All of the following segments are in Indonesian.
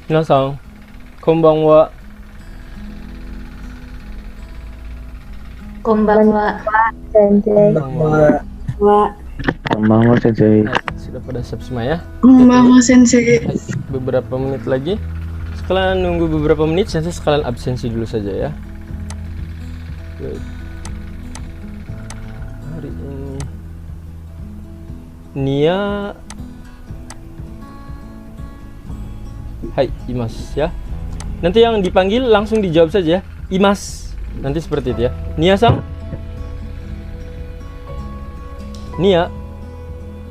Minasan, konbanwa. Konbanwa. Sensei. Konbanwa Sensei. Sudah pada siap semua ya? Konbanwa Sensei. Beberapa menit lagi. Sekalian nunggu beberapa menit, Sensei sekalian absensi dulu saja ya. Good. Hari ini Nia. Hai, Imas ya. Nanti yang dipanggil langsung dijawab saja. Imas. Nanti seperti itu ya. Nia-sang. Nia.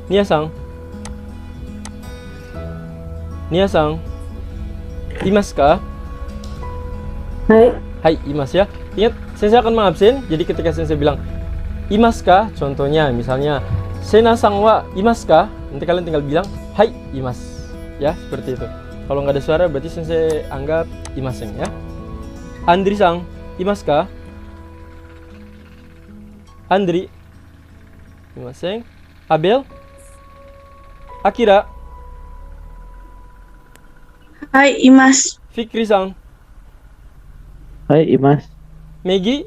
Nia-sang. Nia-sang. Imas kah? Hai. Hai, Imas ya. Ingat, Sensei akan mengabsen. Jadi ketika Sensei bilang Imas kah? Contohnya misalnya Sena-sang wa Imas kah? Nanti kalian tinggal bilang hai, Imas. Ya, seperti itu. Kalau nggak ada suara berarti Sensei anggap Imaseng ya. Andri-sang, Imas kah? Andri. Imaseng. Abel. Akira. Hai Imas. Fikri-sang. Hai Imas. Megi.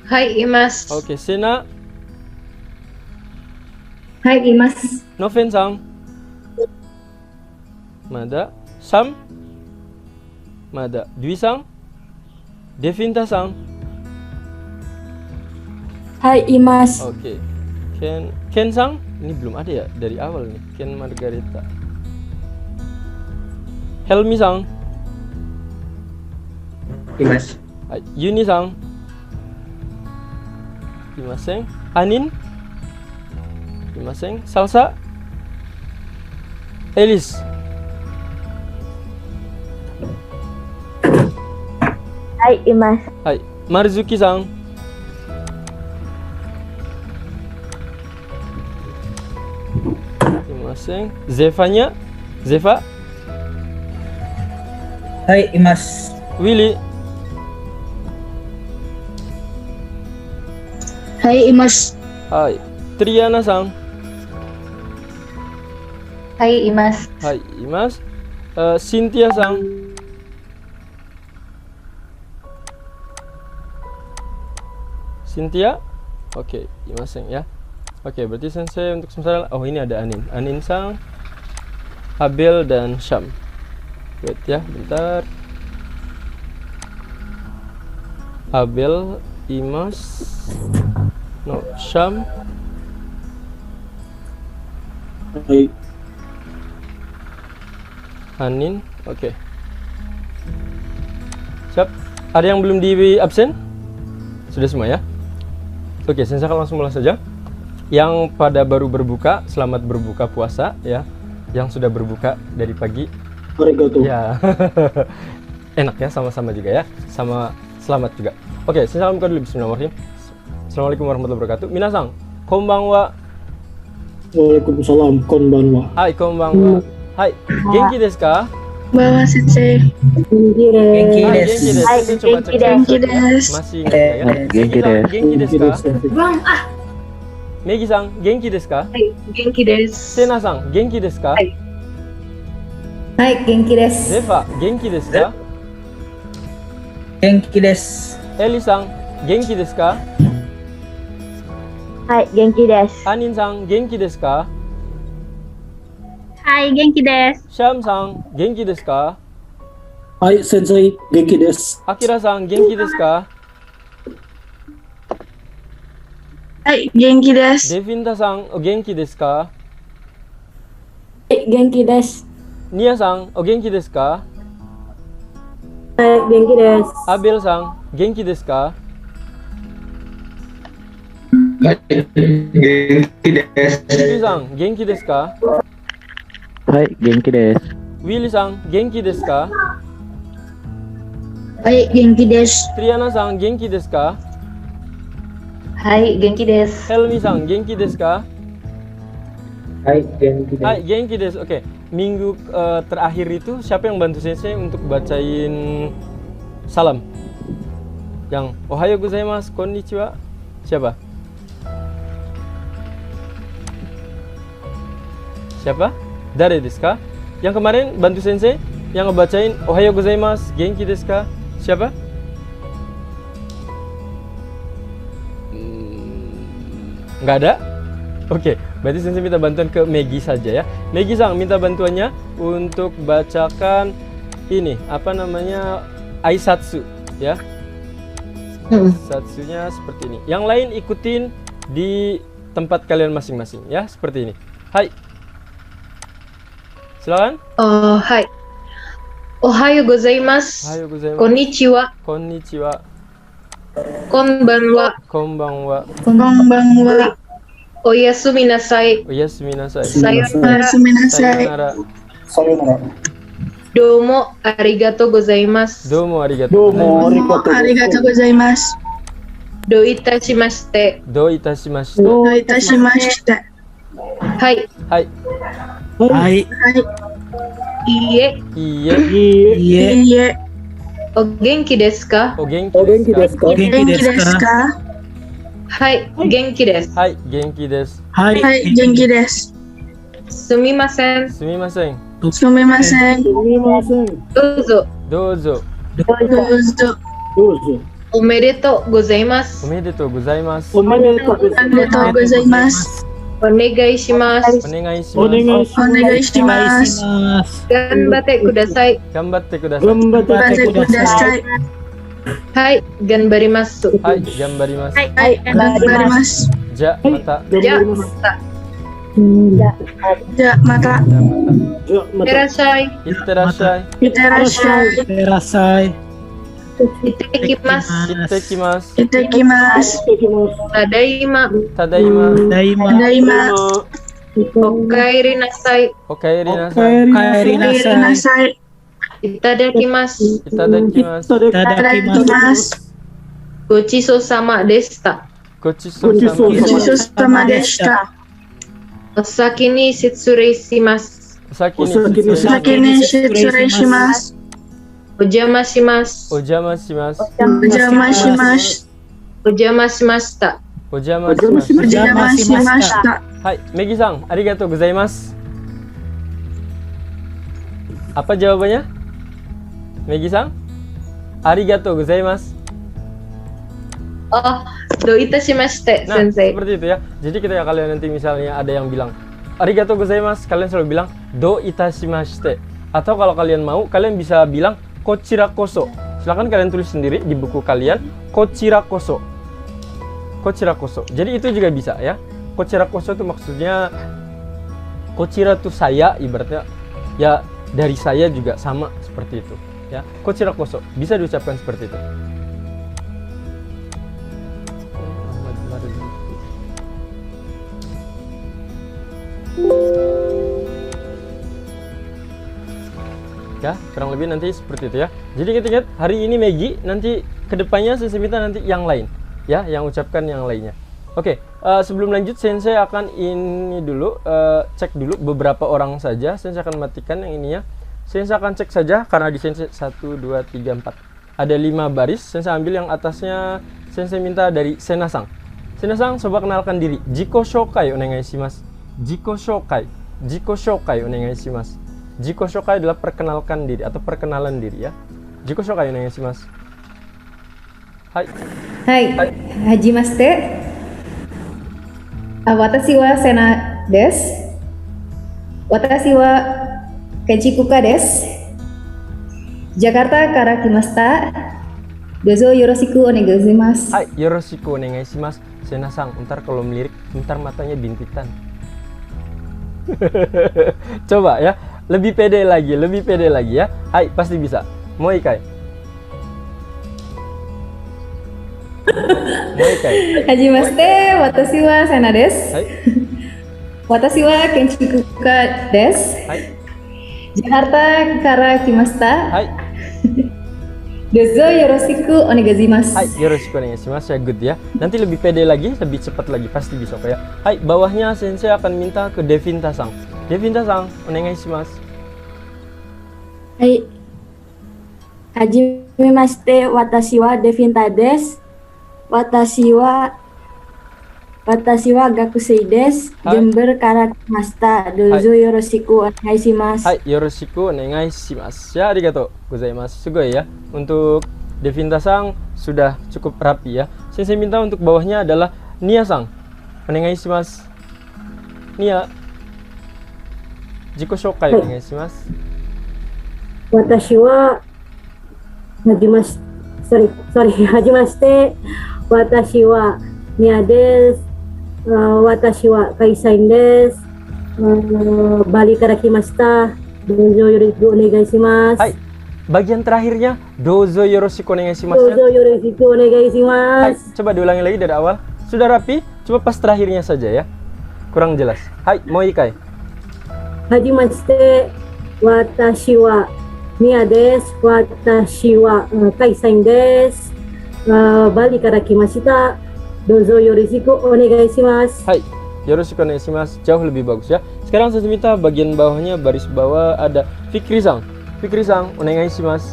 Hai Imas. Oke, Sena. Hai Imas. Noven-sang. Mada. Sam. Mada. Dwi-sang. Devinta-sang. Hai Imas. Oke. Ken-sang. Ini belum ada ya dari awal nih. Ken Margareta. Helmi-sang. Imas. Yuni-sang. Imaseng. Anin. Imaseng. Salsa. Elis. Hai Imas. Hai. Marzuki-sang. Imaseng. Zevanya. Zeva. Hai Imas. Willy. Hai Imas. Hai. Triana-sang. Hai Imas. Hai, Imas. Cynthia-sang. Cynthia. Oke, Imaseng ya. Oke, berarti Sensei untuk sementara. Oh, ini ada Anin. Anin-sang, Abel dan Syam. Wait ya, bentar. Abel, Imas, no, Syam. Hai. Anin, oke. Siap. Ada yang belum di absen? Sudah semua ya? Oke, Sensei akan langsung mulai saja. Yang pada baru berbuka, selamat berbuka puasa ya. Yang sudah berbuka dari pagi, Arigato. ya. Enak ya, sama-sama juga ya. Sama selamat juga. Oke, Sensei akan buka dulu. Bismillahirrahmanirrahim. Assalamualaikum warahmatullahi wabarakatuh. Minasang, konbanwa. Waalaikumsalam. Konbanwa. Hai, konbanwa. Hai, genki desu ka? Konbanwa Sensei. Genki des. Genki Hai, des. genki desu. Hai, Sensei coba cek. Genki des. Masih ingat ya? Genki des. Genki desu ka? Bang, Megi-san, genki desu ka? Hai, genki desu. Sena-san, genki desu ka? Hai. Hai, genki des. Zeva, genki desu ka? Genki des. Eli-san, genki desu ka? Hai, genki des. Anin-san, genki desu ka? Hai, genki desu. Syam-san, genki desu ka? Hai Sensei. Genki des. Akira-san, genki desu ka? Hai, genki desu. Devinta-san, o genki desu ka? Hai, genki des. Nia-san, o genki desu ka? Hai, genki des. Abel-san, genki desu ka? Genki des. Yuri-san, genki desu ka? Hai Genki des. Willy-san, genki desu ka? Hai, genki desu. Triana-san, genki desu ka? Hai, genki desu. Helmi-san, genki desu ka? Hai Genki des. Hai, genki desu. Oke, minggu terakhir itu siapa yang bantu Sensei untuk bacain salam? Yang ohayo gozaimasu, konnichiwa. Siapa? Siapa? Dare desu ka? Yang kemarin bantu sensei yang ngebacain Ohayo gozaimasu, genki desu ka? Siapa? Nggak ada? Oke, berarti sensei minta bantuan ke Megi saja ya. Megi sang minta bantuannya untuk bacakan ini apa namanya Aisatsu ya. Satsunya seperti ini. Yang lain ikutin di tempat kalian masing-masing ya, seperti ini. Hai. Silakan. Oh, hai. Ohayo gozaimasu. Ohayo gozaimasu. Konnichiwa. Konnichiwa. Konbanwa. Konbanwa. Konbanwa. Oyasumi nasai. Oyasumi nasai. Sayonara. Suminasai. Sayonara. Sayonara. Domo arigato gozaimasu. Domo arigato. Domo arigatou. Arigatou gozaimasu. Do itashimashite. Do itashimashita. Do itashimashita. Hai. Hai. Hai. Iie. Iye. Iye. Iie. O genki desu ka? O genki Genki desu ka? desu ka? Genki desu ka? Hai, genki desu. Hai, genki desu. Hai. Hai, genki desu. Sumimasen. Sumimasen. Sumimasen. Dozo. Dozo. Dozo. Dozo. Omedetou gozaimasu. Omedetou gozaimasu. Arigatou gozaimasu. Onegai shimasu. Onegai shimasu. Onegai shimasu. Ganbate kudasai. Gambatte kudasai. Ganbate kudasai. Hai, ganbarimasu. Hai, gambarimasu. Hai, ganbarimasu. Ja mata. Ja, mata. Ja, mata. Ja mata. Terashai. Itterashai. Iterashai. Terasai. Itekimasu. Ittekimasu. Itekimasu. Tadaima. Tadaima. Tadaima. Okaeri nasai. Okaeri nasai. Nasai. Itadakimasu. Itadakimasu. Itadakimasu. Gochiso sama desta. Gochiso Gochiso sama deshita. Osaki ni shitsurei shimasu. Osaki ni shitsurei shimasu. Ojama shimasu. Ojama shimasu. Ojama shimasu. Ojama shimashita. Ojama shimasu. Ojama shimashita. Hai, Megi-san, arigatou gozaimasu. Apa jawabannya? Megi-san? Arigatou gozaimasu. Oh, do itashimashite, Nah, sensei. seperti itu ya. Jadi ketika kalian nanti misalnya ada yang bilang arigatou gozaimasu, kalian selalu bilang do itashimashite. Atau kalau kalian mau, kalian bisa bilang kochira koso. Silahkan kalian tulis sendiri di buku kalian kochira koso. Kochira koso. Jadi itu juga bisa ya. Kochira koso itu maksudnya kochira itu saya, ibaratnya ya dari saya juga sama seperti itu ya. Kochira koso bisa diucapkan seperti itu. Ya, kurang lebih nanti seperti itu ya. Jadi ingat hari ini Megi, nanti kedepannya Sensei minta nanti yang lain ya, yang ucapkan yang lainnya. Oke, sebelum lanjut Sensei akan ini dulu cek dulu beberapa orang saja. Sensei akan matikan yang ininya. Sensei akan cek saja karena di Sensei 1 2 3 4 ada 5 baris. Sensei ambil yang atasnya. Sensei minta dari Senasang. Senasang, coba kenalkan diri. Jiko shokai onegai shimasu. Jiko shokai. Jiko shokai onegai shimasu. Jiko shokai adalah perkenalkan diri atau perkenalan diri ya. Jiko shokai onegai shimasu. Hai. Hai, hajimashite. Watashi wa Sena desu. Watashi wa Kenchikuka desu. Jakarta kara kimashita. Dozo yoroshiku onegai shimasu. Hai, yoroshiku onegai shimasu. Senasang, ntar kalau melirik, ntar matanya bintitan. Coba ya, lebih pede lagi ya. Hai, pasti bisa. Mau ikai. Hajimashite, watashi wa Sena desu. Hai. Watashi wa Kenchikuka desu. Hai. Jakarta kara kimashita. Hai. Dozo yoroshiku onegai shimasu. Hai, yoroshiku onegai shimasu ya, good ya. Nanti lebih pede lagi, lebih cepat lagi, pasti bisa kok ya. Hai, bawahnya Sensei akan minta ke Devinta-sang. Devinta-sang, onegai shimasu. Hai. Hajimemashite, watashi wa Devinta desu. Watashi wa Watashi wa gakusei desu. Hai. Jember karakimashita. Dozo yoroshiku onegaishimasu. Hai, yoroshiku onegaishimasu. Ya, arigatou gozaimasu. Sugoi ya. Untuk Devinta-san sudah cukup rapi ya. Sensei minta untuk bawahnya adalah Nia-san. Onegaishimasu. Nia. Jiko shokai onegaishimasu. Watashi wa hajimashite. Watashi wa Nia desu. Watashi wa kaisain desu. Bali karakimashita. Dozo yoroshiku onegaishimasu. Hai. Bagian terakhirnya dozo yoroshiku onegaishimasu. Ya. Dozo yoroshiku Hai, onegaishimasu. coba diulangi lagi dari awal. Sudah rapi? Coba pas terakhirnya saja ya. Kurang jelas. Hai, mau ikai. Hajimashite. Watashi wa Nia desu. Watashi wa kaisain desu. Bali karakimashita. Dozo yoroshiku onegaishimasu. Hai, yoroshiku onegaishimasu. Jauh lebih bagus ya. Sekarang saya minta bagian bawahnya, baris bawah ada Fikri-san. Fikri-san, onegaishimasu.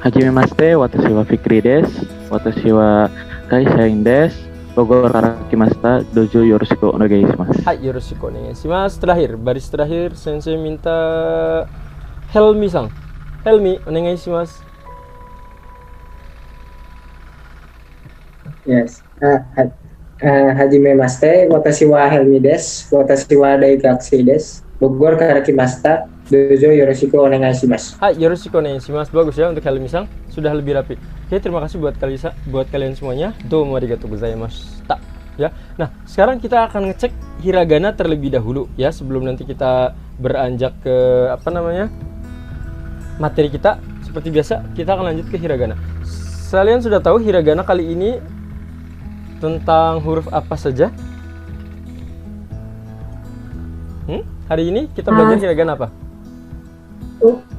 Hajimemashite, watashi wa Fikri desu. Watashi wa Kaisain desu. Bogor karakimashita. Dojo yoroshiku onegaishimasu. Hai, yoroshiku onegaishimasu. Terakhir, baris terakhir sensei minta Helmi-san. Helmi, onegaishimasu. Yes. Hajimemashite, watashi wa Helmi desu. Watashi wa Daigakusei desu. Bogor karakimashita. Dojo yoroshiku onegaishimasu. Hai, yoroshiku onegaishimasu. Bagus ya untuk Helmi-san. Sudah lebih rapi. Oke, terima kasih buat kalian semuanya. Domo arigatou gozaimashita. Ya. Nah, sekarang kita akan ngecek hiragana terlebih dahulu ya, sebelum nanti kita beranjak ke materi kita. Seperti biasa, kita akan lanjut ke hiragana. Kalian sudah tahu hiragana kali ini tentang huruf apa saja? Hari ini kita belajar hiragana apa?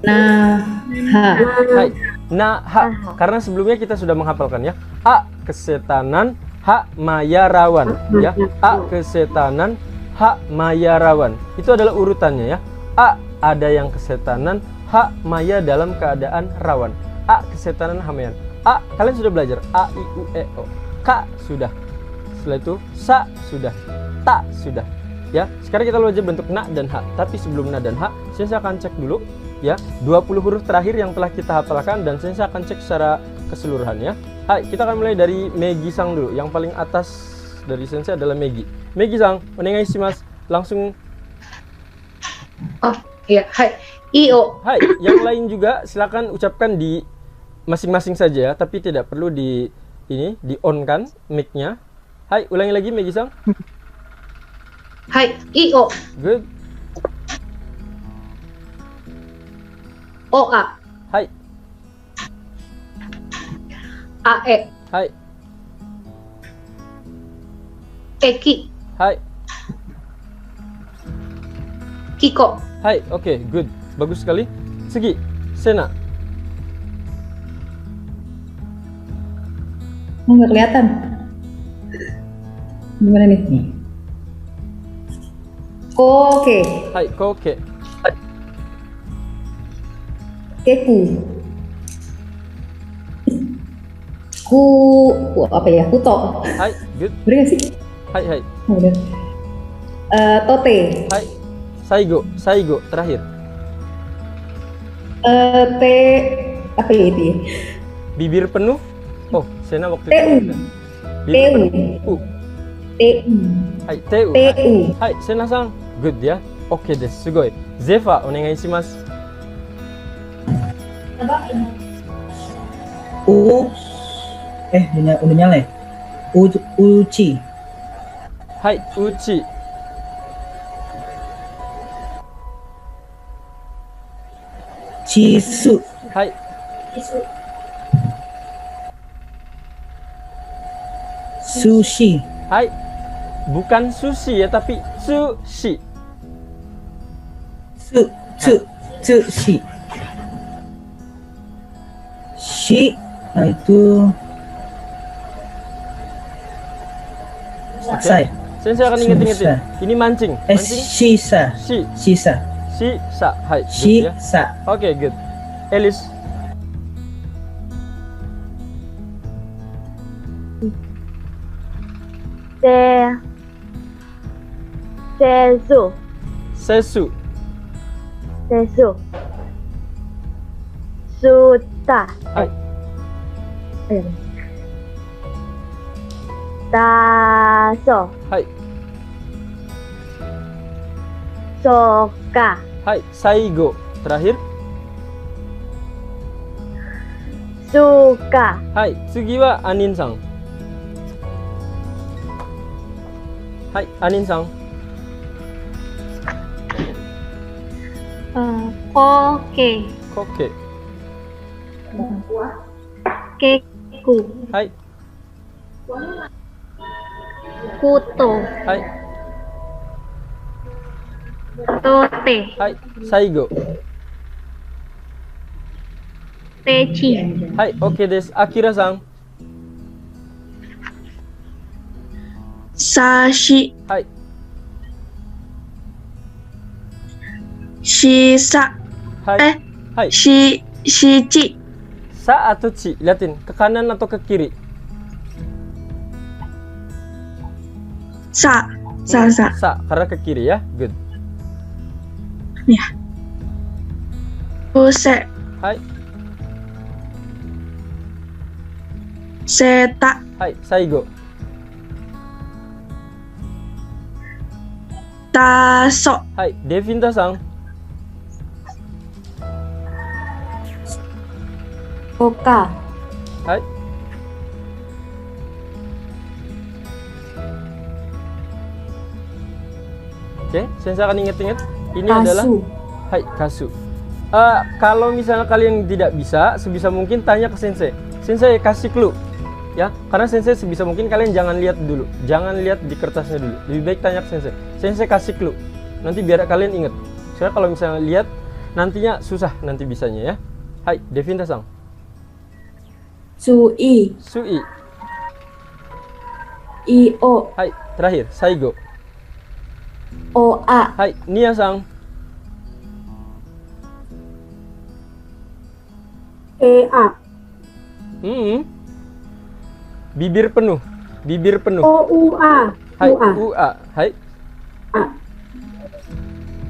Hai. Ha. Karena sebelumnya kita sudah menghafalkan ya. A, kesetanan. H, mayarawan ya. A, kesetanan. H, mayarawan. Itu adalah urutannya ya. A, ada yang kesetanan. H, maya dalam keadaan rawan. A, kesetanan, H, mayan. A, kalian sudah belajar. A, I, U, E, O. K, sudah. Setelah itu sa, sudah. Ta, sudah. Ya, sekarang kita belajar bentuk na dan ha. Tapi sebelum na dan ha, saya akan cek dulu ya 20 huruf terakhir yang telah kita hafalkan, dan saya akan cek secara keseluruhan ya. Hai, kita akan mulai dari Megi-sang dulu. Yang paling atas dari sensei adalah Megi. Megi-sang, onegaishimasu. Langsung. Oh, iya. Hai. Io. Hai, yang lain juga silakan ucapkan di masing-masing saja ya, tapi tidak perlu di on kan mic-nya. Hai, ulangi lagi Megi-sang. Hai. Io. Good. Oa. Hai. Ae. Hai. Eki. Hai. Kiko. Hai, oke, good. Bagus sekali. Segi, Sena. Nggak kelihatan. Gimana nih? Koke. Hai, Koke. Keku. Apa ya? Kuto. Hai, good. Bener nggak sih? Hai. Oh, udah. Tote. Hai. Saigo, terakhir. Apa ya itu ya? Bibir penuh. Oh, Sena waktu TU. itu. Bibir TU. penuh. TU. Hai, TU. TU. Hai, Sena-san. Good ya. Oke desu, sugoi. Zefa, onegaishimasu. Udah nyala ya? Uchi. Hai, Uchi. Chisu. Hai. Sushi. Hai. Bukan sushi ya, tapi sushi. Sushi. Shi. Nah itu. Saya. Saya akan inget-ingetin. Susah. Ini mancing. Sisa. Sisa. Hai. Good ya. Sisa. Oke, good. Elis. Sesu. Suta. Hai. Daso. Hai. Soka. Hai. Saigo. Terakhir. Suka. Hai. Tsugi wa Anin-san. Hai. Anin-san. Koke. Koke. Keku. Hai. Kuto. Hai. Tote. Hai. Saigo. Techi. Hai. Oke desu. Akira-san. Sashi. Hai. Shisa. Hai. Hai. Shichi. Sa atau ci? Liatin. Ke kanan atau ke kiri? Sa. Sa. Karena ke kiri ya. Good. Ya. Use. Hai. Seta. Hai. Saigo. Taso. Hai. Devinta-san. Oka. Hai. Oke, saya akan ingat-ingat. Ini adalah Hai, kasu. Kalau misalnya kalian tidak bisa, sebisa mungkin tanya ke sensei. Sensei kasih clue. Ya, karena sensei sebisa mungkin kalian jangan lihat dulu. Jangan lihat di kertasnya dulu. Lebih baik tanya ke sensei. Sensei kasih clue. Nanti biar kalian ingat. Soalnya kalau misalnya lihat nantinya susah nanti bisanya ya. Hai, Devinta-san. Sui. Sui. Io. Hai, terakhir Saigo. Oa. Hai, Nia-san. Ea. Bibir penuh. Bibir penuh. Oua. Hai, Ua. ua. Hai.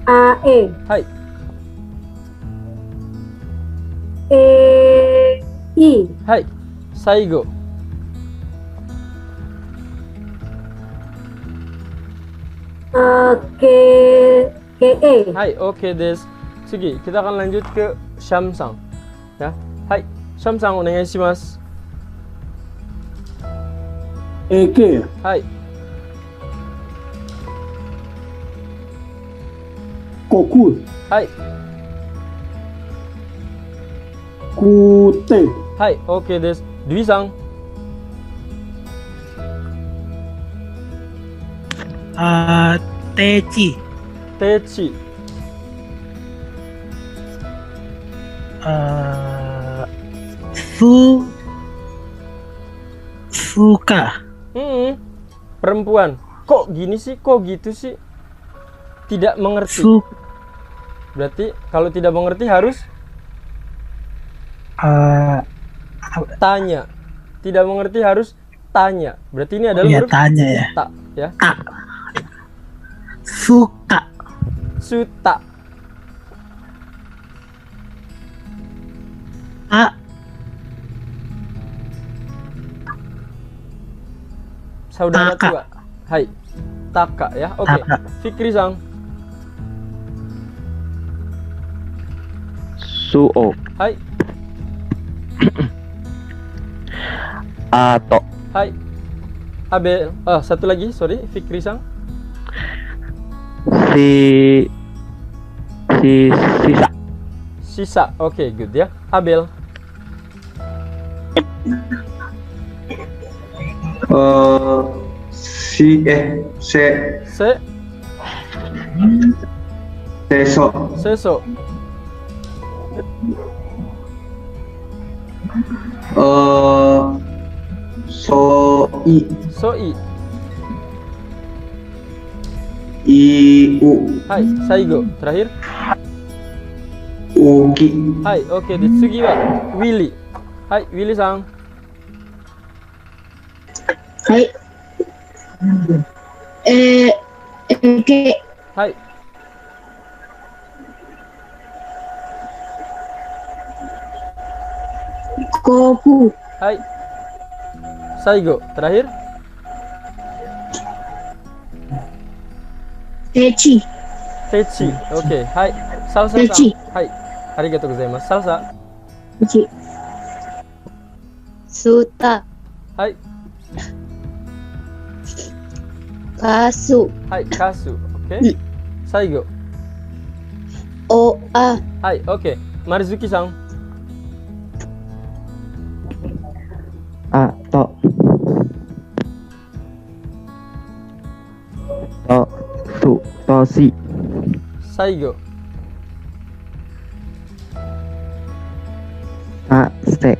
Ae. Hai. I. Hai. Saigo. Ke. Hai, oke desu. Tsugi, kita akan lanjut ke Sham-san. Ya. Hai, Sham-san onegai shimasu. Eke. Hai. Koku. Hai. Kute. Hai, oke desu. Dwi-san. Techi. Techi. Fuka. Perempuan. Kok gini sih? Kok gitu sih? Tidak mengerti. Berarti kalau tidak mengerti harus tanya. Tidak mengerti harus tanya. Berarti ini adalah huruf tanya ya. ta ya. Suka. Suta. Saudara Taka. tua. Hai. Taka ya. Oke. Taka. Fikri-san. Suo. Hai. Ato. Hai. Abel. Satu lagi, sorry. Fikri-san. Sisa. Sisa. Oke, good ya. Abel. Se. Seso. Soi. Hai. Saigo. Terakhir. Hai. Oke, Tsugi wa Willy. Hai, Willy-san. Hai. Eke. Hai. Koku. Hai. Saigo. Terakhir. Techi. Techi. Oke. Hai. Salsa. Techi. Hai. Arigatou gozaimasu. Salsa. Techi. Suta. Hai. Kasu. Hai. Kasu. Oke. Saigo. Oa. Hai. Oke. Marizuki-san. To. Tosi. Saigo. Se.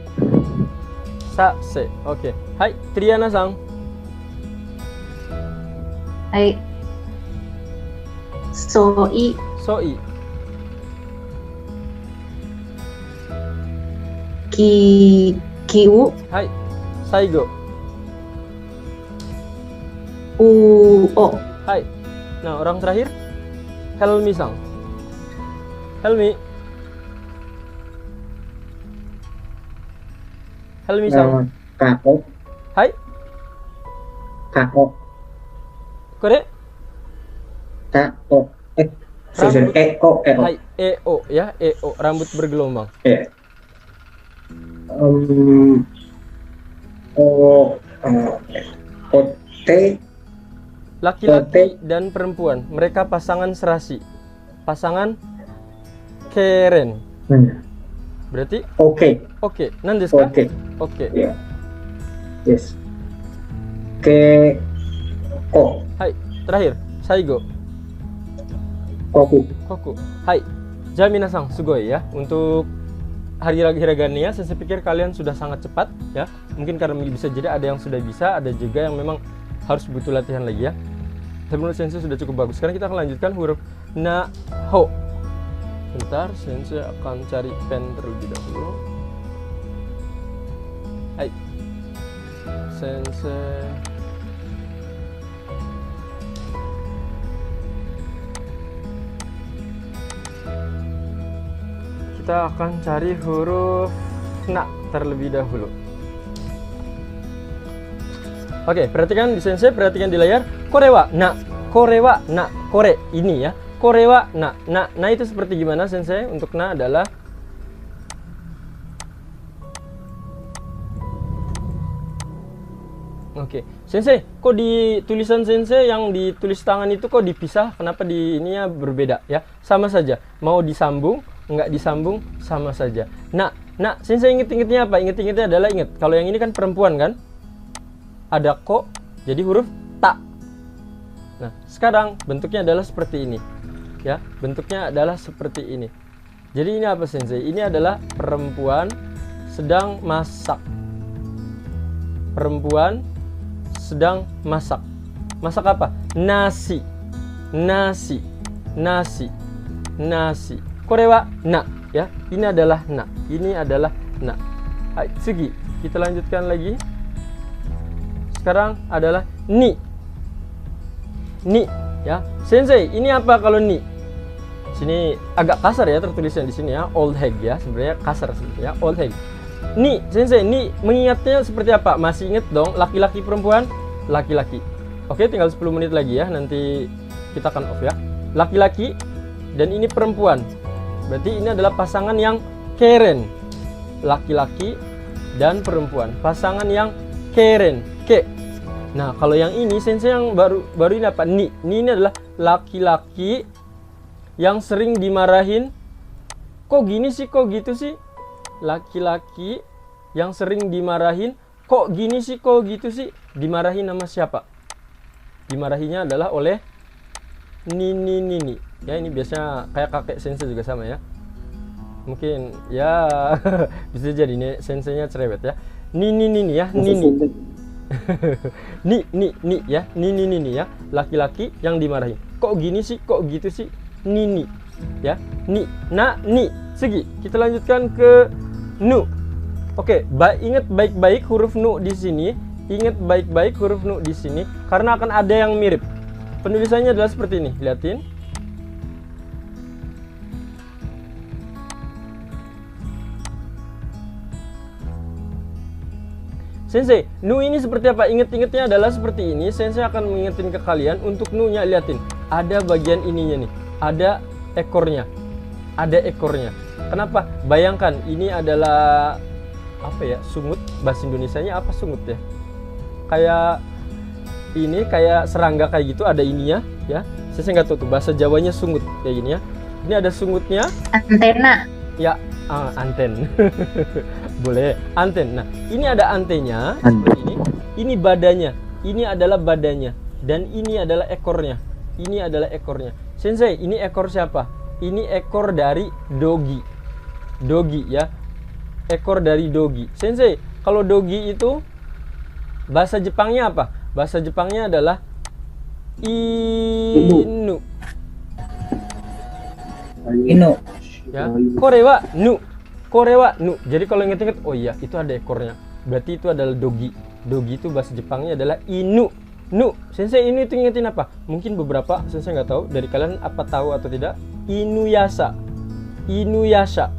Sase. Oke. Hai. Triana-san. Hai. Soi. Soi. Kiu. Hai. Saigo. Uo. Hai. Nah, orang terakhir. Helmi-san. Helmi. Helmi-san. Kako. Hai. Kako. Kore. Kako. Susun eko. Hai. EO ya. EO. Rambut bergelombang. Ya. Ote. Laki-laki dan perempuan. Mereka pasangan serasi. Pasangan keren. Berarti Oke. oke. Nandesu ka? Oke. Oke. Ya. Yes. Ke. Ko. Hai. Terakhir. Saigo. Koku. Koku. Hai. Ja minasang sugoi ya. Untuk hari hiragana, saya pikir kalian sudah sangat cepat ya. Mungkin karena bisa jadi ada yang sudah bisa, ada juga yang memang harus butuh latihan lagi ya. Tapi menurut sensei sudah cukup bagus. Sekarang kita akan lanjutkan huruf na, ho. Bentar, sensei akan cari pen terlebih dahulu. Hai. Sensei. Kita akan cari huruf na terlebih dahulu. Oke, perhatikan di sensei, perhatikan di layar. Korewa na, korewa na, kore ini ya. Korewa na, na itu seperti gimana sensei? Untuk na adalah Oke, sensei, kok di tulisan sensei yang ditulis tangan itu kok dipisah? Kenapa di ininya berbeda ya? Sama saja, mau disambung, nggak disambung, sama saja. Nah, sensei inget-ingetnya apa? Inget-ingetnya adalah inget. Kalau yang ini kan perempuan kan? Ada ko, jadi huruf ta. Nah, sekarang bentuknya adalah seperti ini. Ya, bentuknya adalah seperti ini. Jadi ini apa sensei? Ini adalah perempuan sedang masak. Perempuan sedang masak. Masak apa? Nasi. Nasi. Nasi. Nasi. Korewa na ya. Ini adalah na. Ini adalah na. Hai, tsugi. Kita lanjutkan lagi. Sekarang adalah ni. Ni ya. Sensei, ini apa kalau ni? Sini agak kasar ya tertulisnya di sini ya. Old hag ya. Sebenarnya kasar sih ya. Old hag. Ni, sensei, ni mengingatnya seperti apa? Masih inget dong, laki-laki perempuan? Laki-laki. Oke, tinggal 10 menit lagi ya, nanti kita akan off ya. Laki-laki dan ini perempuan. Berarti ini adalah pasangan yang keren. Laki-laki dan perempuan. Pasangan yang keren. Ke. Nah, kalau yang ini sensei yang baru ini apa? Ni. Ni ini adalah laki-laki yang sering dimarahin. Kok gini sih? Kok gitu sih? Laki-laki yang sering dimarahin. Kok gini sih? Kok gitu sih? Dimarahin sama siapa? Dimarahinya adalah oleh nini. Ya, ini biasanya kayak kakek sensei juga sama ya. Mungkin ya bisa jadi nih senseinya cerewet ya. Nini ya, nini. ni ya, nini ya. Laki-laki yang dimarahin. Kok gini sih? Kok gitu sih? Nini. Ya, ni. Nah, ni. Segi. Kita lanjutkan ke nu. Oke, ingat baik-baik huruf nu di sini. Ingat baik-baik huruf nu di sini karena akan ada yang mirip. Penulisannya adalah seperti ini. Lihatin. Sensei, nu ini seperti apa? Ingat-ingatnya adalah seperti ini. Sensei akan mengingetin ke kalian untuk nu-nya. Lihatin, ada bagian ininya nih, ada ekornya, ada ekornya. Kenapa? Bayangkan ini adalah apa ya? Sungut. Bahasa Indonesianya apa sungut ya? Kayak ini, kayak serangga kayak gitu. Ada ininya, ya. Sensei nggak tahu tuh bahasa Jawanya sungut kayak gini ya. Ini ada sungutnya. Antena. Ya, anten. Boleh, anten. Nah, ini ada antenya seperti ini. Ini badannya. Ini adalah badannya dan ini adalah ekornya. Ini adalah ekornya. Sensei, ini ekor siapa? Ini ekor dari dogi. Dogi ya. Ekor dari dogi. Sensei, kalau dogi itu bahasa Jepangnya apa? Bahasa Jepangnya adalah inu. Inu. Ya, korewa nu. Korewa nu. Jadi kalau inget-inget, oh iya, itu ada ekornya. Berarti itu adalah dogi. Dogi itu bahasa Jepangnya adalah inu. Nu. Sensei, ini itu ingetin apa? Mungkin beberapa sensei nggak tahu. Dari kalian apa tahu atau tidak? Inuyasha. Inuyasha.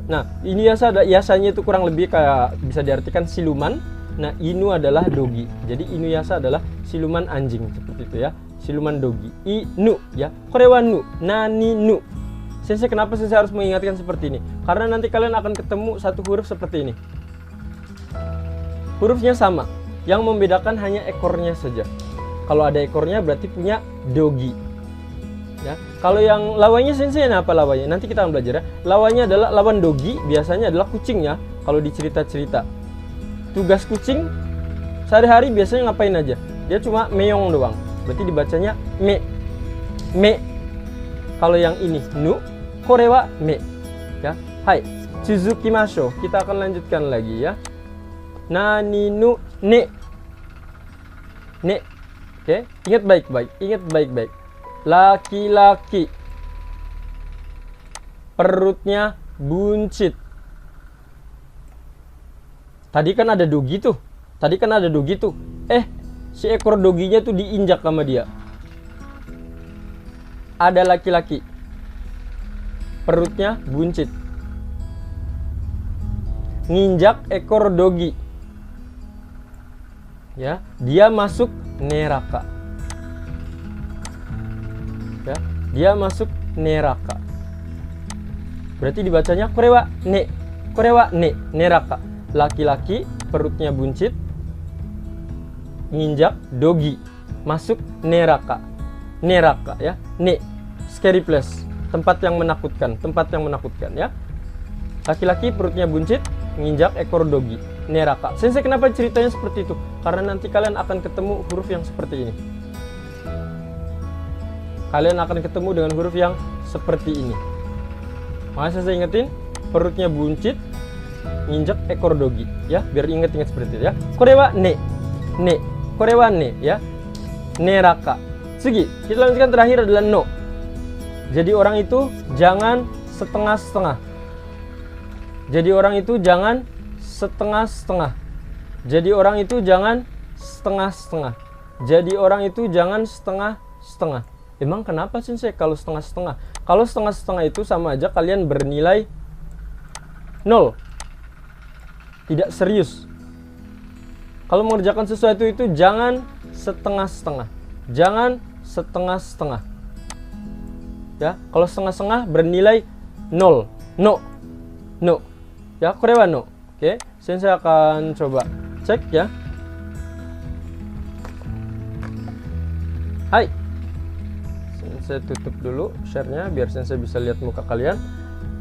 Nah, inuyasha ada yasanya itu kurang lebih kayak bisa diartikan siluman. Nah, inu adalah dogi. Jadi inuyasha adalah siluman anjing seperti itu ya. Siluman dogi. Inu ya. Korewa nu. Nani nu. Sensei, kenapa sensei harus mengingatkan seperti ini? Karena nanti kalian akan ketemu satu huruf seperti ini. Hurufnya sama, yang membedakan hanya ekornya saja. Kalau ada ekornya berarti punya dogi. Ya, kalau yang lawannya sensei apa lawannya? Nanti kita akan belajar ya. Lawannya adalah lawan dogi, biasanya adalah kucing ya. Kalau di cerita-cerita, tugas kucing sehari-hari biasanya ngapain aja? Dia cuma meong doang. Berarti dibacanya me. Me. Kalau yang ini nu, korewa me. Ya, hai. Tsuzukimashou. Kita akan lanjutkan lagi ya. Nani nu ne. Ne. Oke, ingat baik-baik. Ingat baik-baik. Laki-laki. Perutnya buncit. Tadi kan ada dogi tuh. Tadi kan ada dogi tuh. Si ekor doginya tuh diinjak sama dia. Ada laki-laki. Perutnya buncit. Nginjak ekor dogi. Ya, dia masuk neraka. Ya, dia masuk neraka. Berarti dibacanya korewa ne. Korewa ne, neraka. Laki-laki, perutnya buncit, nginjak dogi, masuk neraka. Neraka ya. Ne, scary place, tempat yang menakutkan, tempat yang menakutkan ya. Laki-laki perutnya buncit, nginjak ekor dogi, neraka. Sensei, kenapa ceritanya seperti itu? Karena nanti kalian akan ketemu huruf yang seperti ini. Kalian akan ketemu dengan huruf yang seperti ini. Makanya saya ingetin, perutnya buncit, nginjak ekor dogi ya, biar inget-inget seperti itu ya. Korewa ne. Ne. Korewa ne ya. Neraka. Sugi, kita lanjutkan terakhir adalah no. Jadi orang itu jangan setengah-setengah. Jadi orang itu jangan setengah-setengah. Jadi orang itu jangan setengah-setengah. Jadi orang itu jangan setengah-setengah. Emang kenapa sensei kalau setengah-setengah? Kalau setengah-setengah itu sama aja kalian bernilai 0. Tidak serius. Kalau mengerjakan sesuatu itu jangan setengah-setengah. Jangan setengah-setengah. Ya, kalau setengah-setengah bernilai 0. No. No. Ya, korewa no. Oke, sensei akan coba cek ya. Hai. Sensei tutup dulu share-nya biar sensei bisa lihat muka kalian.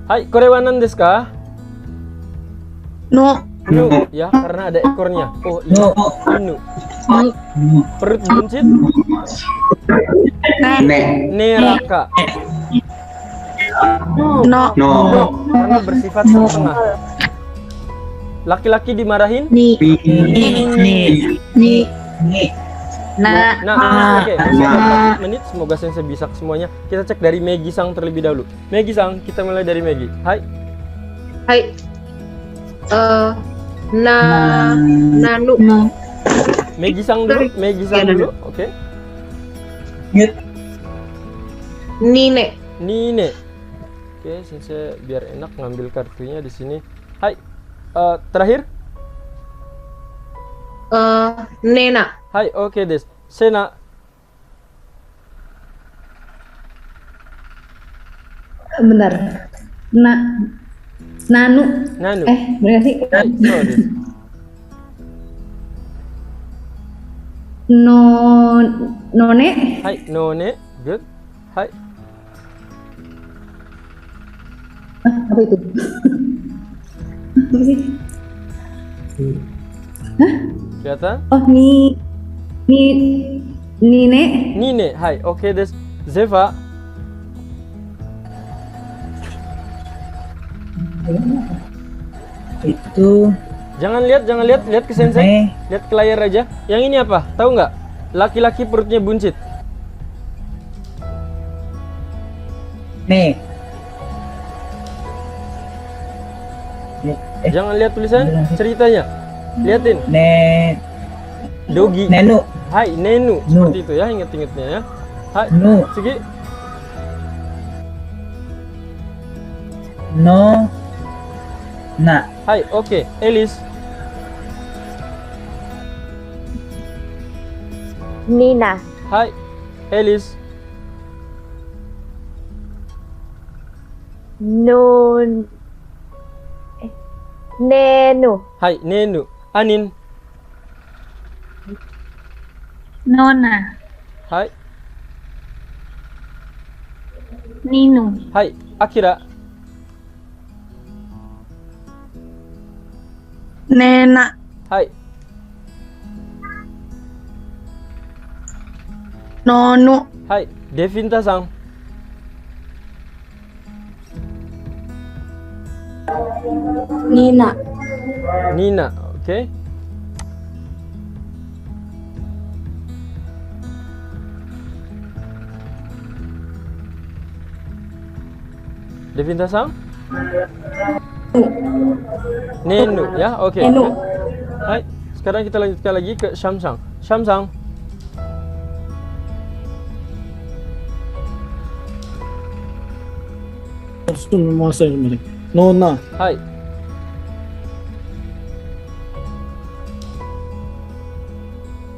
Hai, korewa nan desu ka? No. Nu, ya, karena ada ekornya. Oh, iya. Inu. Perut buncit. Neraka. No. No, karena bersifat setengah. Laki-laki dimarahin. Ni. Nah, Oke, masih ada 4 menit. Semoga sensei bisa semuanya. Kita cek dari Megi Sang terlebih dahulu. Megi Sang, kita mulai dari Megi. Hai. hai. Nanu. Megi-sang dulu, Megi-sang dulu. Oke. Nine. Nine. Oke, Sensei biar enak ngambil kartunya di sini. Hai. Terakhir. Nena. Hai, oke des. Sena. Bentar. Nanu. Nanu. Bener sih? Hai, so des. None. Hai, None. Good. Hai. Apa itu? Apa sih? Kelihatan? Oh, Nine. Nine. Hai, oke des. Zeva. Itu Jangan lihat, lihat ke Sensei. Lihat ke layar aja. Yang ini apa? Tahu nggak? Laki-laki perutnya buncit. ne. Jangan lihat tulisan, ceritanya. Liatin. Ne. Dogi. Nenu. Hai, Nenu. Nu. Seperti itu ya, inget-ingetnya ya. Hai, Nu. Segi. No. Na. Hai, oke. Elis. Nina. Hai, Elis. Nenu. Hai, Nenu. Anin. Nona. Hai. Ninu. Hai, Akira. Nena. Hai, Nonu. hai, Devinta-sang. Nina. Nina, oke. Devinta-sang. Nenu ya, oke. Nenu. Hai, sekarang kita lanjutkan lagi ke Syamsang. Syamsang. Nona. Hai.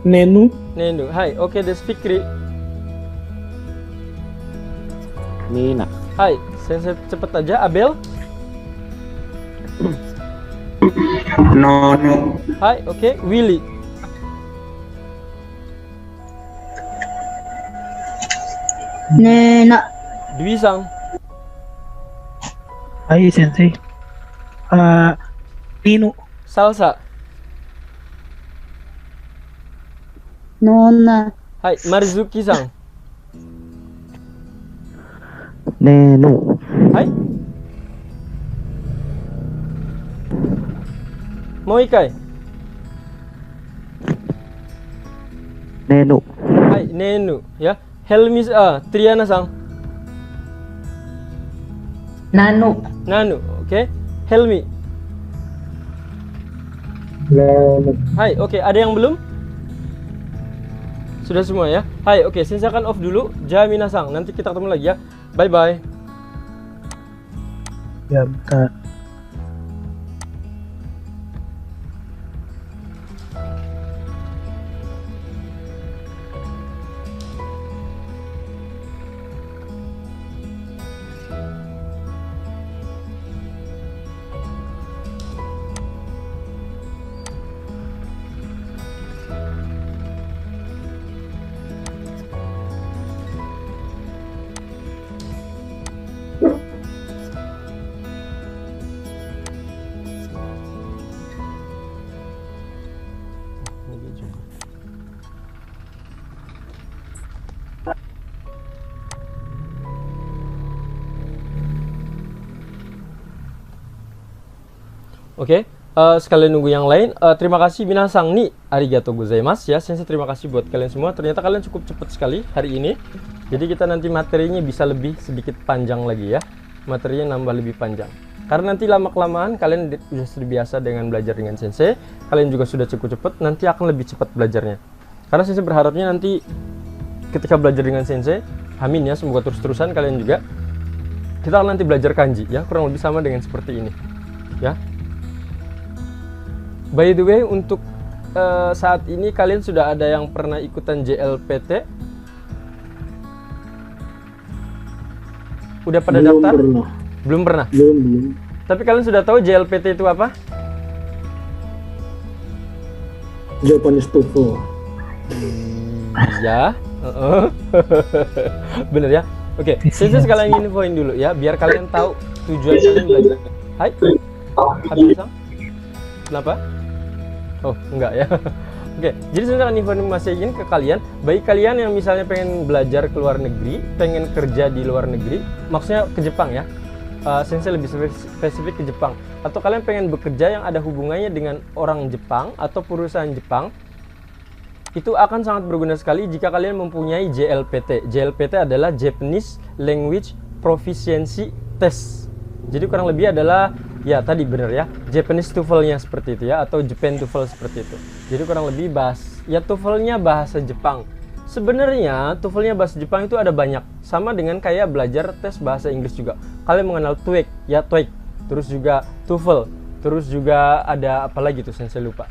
Nenu. Nenu. Hai, oke Des Fikri. Nina. Hai, Sensei cepet aja. Abel. Nono. Hai, oke. Willy. Nena. Dwi-sang. Hai Sensei. Ninu. Salsa. Nona. Hai, Marzuki-sang. Nenu. Hai. Moikai. Nenu. Hai, Nenu ya. Helmi Triana-sang. Nanu. Nanu, oke. Helmi. Nono. Hai, oke. Ada yang belum? Sudah semua ya. Hai, oke. Sensei akan off dulu. Jamina-sang. Nanti kita ketemu lagi ya. Bye bye. Ya, bentar. Oke, sekalian nunggu yang lain. Terima kasih minasang ni arigatou gozaimasu ya. Sensei terima kasih buat kalian semua. Ternyata kalian cukup cepat sekali hari ini. Jadi kita nanti materinya bisa lebih sedikit panjang lagi ya. Materinya nambah lebih panjang. Karena nanti lama-kelamaan kalian sudah terbiasa dengan belajar dengan sensei, kalian juga sudah cukup cepat, nanti akan lebih cepat belajarnya. Karena sensei berharapnya nanti ketika belajar dengan sensei, amin ya, semoga terus-terusan kalian juga, kita akan nanti belajar kanji ya, kurang lebih sama dengan seperti ini ya. By the way, untuk saat ini kalian sudah ada yang pernah ikutan JLPT? Udah pada daftar? Belum pernah? Belum. Tapi kalian sudah tahu JLPT itu apa? Japanese TOEFL. Ya. Bener ya? Oke, saya sekalian infoin dulu ya, biar kalian tahu tujuan kalian belajar. Hai? Habis sang? Kenapa? Oh, enggak ya. Oke, jadi saya akan informasiin ke kalian, bagi kalian yang misalnya pengen belajar ke luar negeri, pengen kerja di luar negeri, maksudnya ke Jepang ya. Sensei lebih spesifik ke Jepang, atau kalian pengen bekerja yang ada hubungannya dengan orang Jepang atau perusahaan Jepang, itu akan sangat berguna sekali jika kalian mempunyai JLPT. JLPT adalah Japanese Language Proficiency Test. Jadi kurang lebih adalah, ya tadi bener ya, Japanese TOEFL-nya seperti itu ya, atau Japan TOEFL seperti itu. Jadi kurang lebih ya TOEFL-nya bahasa Jepang. Sebenarnya TOEFL-nya bahasa Jepang itu ada banyak, sama dengan kayak belajar tes bahasa Inggris juga. Kalian mengenal TOEIC, ya TOEIC, terus juga TOEFL, terus juga ada apa lagi tuh sensei lupa.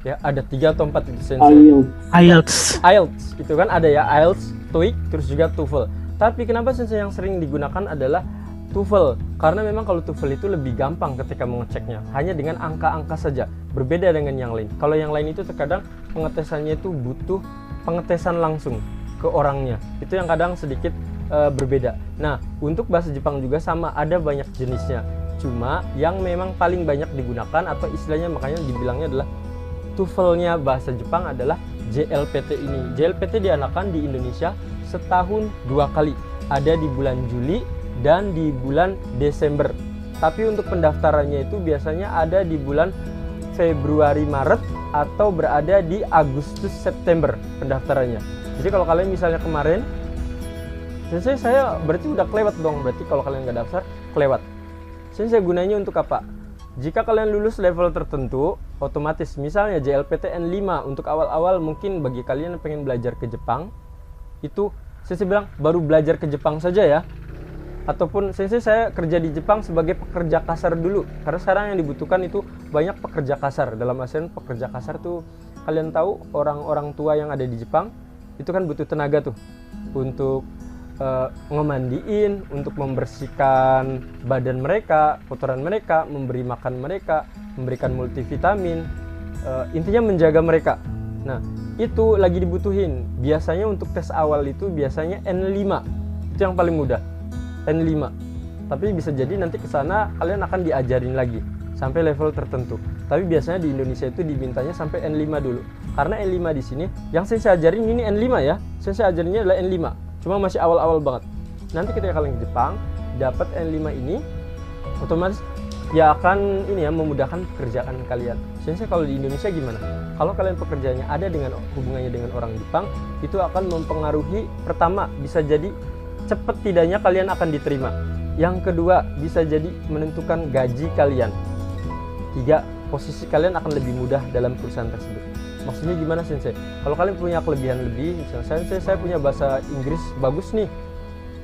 Ya, ada 3 atau 4 itu sensei. IELTS itu kan ada ya, IELTS, TOEIC, terus juga TOEFL. Tapi kenapa sensei yang sering digunakan adalah TOEFL? Karena memang kalau TOEFL itu lebih gampang ketika mengeceknya, hanya dengan angka-angka saja, berbeda dengan yang lain. Kalau yang lain itu terkadang pengetesannya itu butuh pengetesan langsung ke orangnya, itu yang kadang sedikit berbeda. Nah, untuk bahasa Jepang juga sama, ada banyak jenisnya. Cuma yang memang paling banyak digunakan atau istilahnya makanya dibilangnya adalah TOEFL-nya bahasa Jepang adalah JLPT ini. JLPT diadakan di Indonesia setahun 2 kali, ada di bulan Juli dan di bulan Desember. Tapi untuk pendaftarannya itu biasanya ada di bulan Februari Maret atau berada di Agustus September pendaftarannya. Jadi kalau kalian misalnya kemarin, saya berarti udah kelewat dong, berarti kalau kalian nggak daftar kelewat. Saya gunanya untuk apa? Jika kalian lulus level tertentu, otomatis misalnya JLPT N5 untuk awal-awal, mungkin bagi kalian yang pengen belajar ke Jepang, itu saya bilang baru belajar ke Jepang saja ya. Ataupun saya kerja di Jepang sebagai pekerja kasar dulu, karena sekarang yang dibutuhkan itu banyak pekerja kasar. Dalam artian pekerja kasar tuh, kalian tahu orang-orang tua yang ada di Jepang itu kan butuh tenaga tuh untuk ngemandiin, untuk membersihkan badan mereka, kotoran mereka, memberi makan mereka, memberikan multivitamin, intinya menjaga mereka. Nah, itu lagi dibutuhin. Biasanya untuk tes awal itu biasanya N5, itu yang paling mudah, N5. Tapi bisa jadi nanti ke sana kalian akan diajarin lagi sampai level tertentu. Tapi biasanya di Indonesia itu dimintanya sampai N5 dulu. Karena N5 di sini yang saya ajarin ini N5 ya. Saya ajarinnya adalah N5. Cuma masih awal-awal banget. Nanti ketika kalian ke Jepang dapat N5 ini, otomatis ya akan ini ya memudahkan pekerjaan kalian. Saya kalau di Indonesia gimana? Kalau kalian pekerjaannya ada dengan hubungannya dengan orang Jepang, itu akan mempengaruhi, pertama bisa jadi cepat tidaknya kalian akan diterima. Yang kedua, bisa jadi menentukan gaji kalian. 3, posisi kalian akan lebih mudah dalam perusahaan tersebut. Maksudnya gimana sensei? Kalau kalian punya kelebihan lebih, misalnya saya punya bahasa Inggris bagus nih,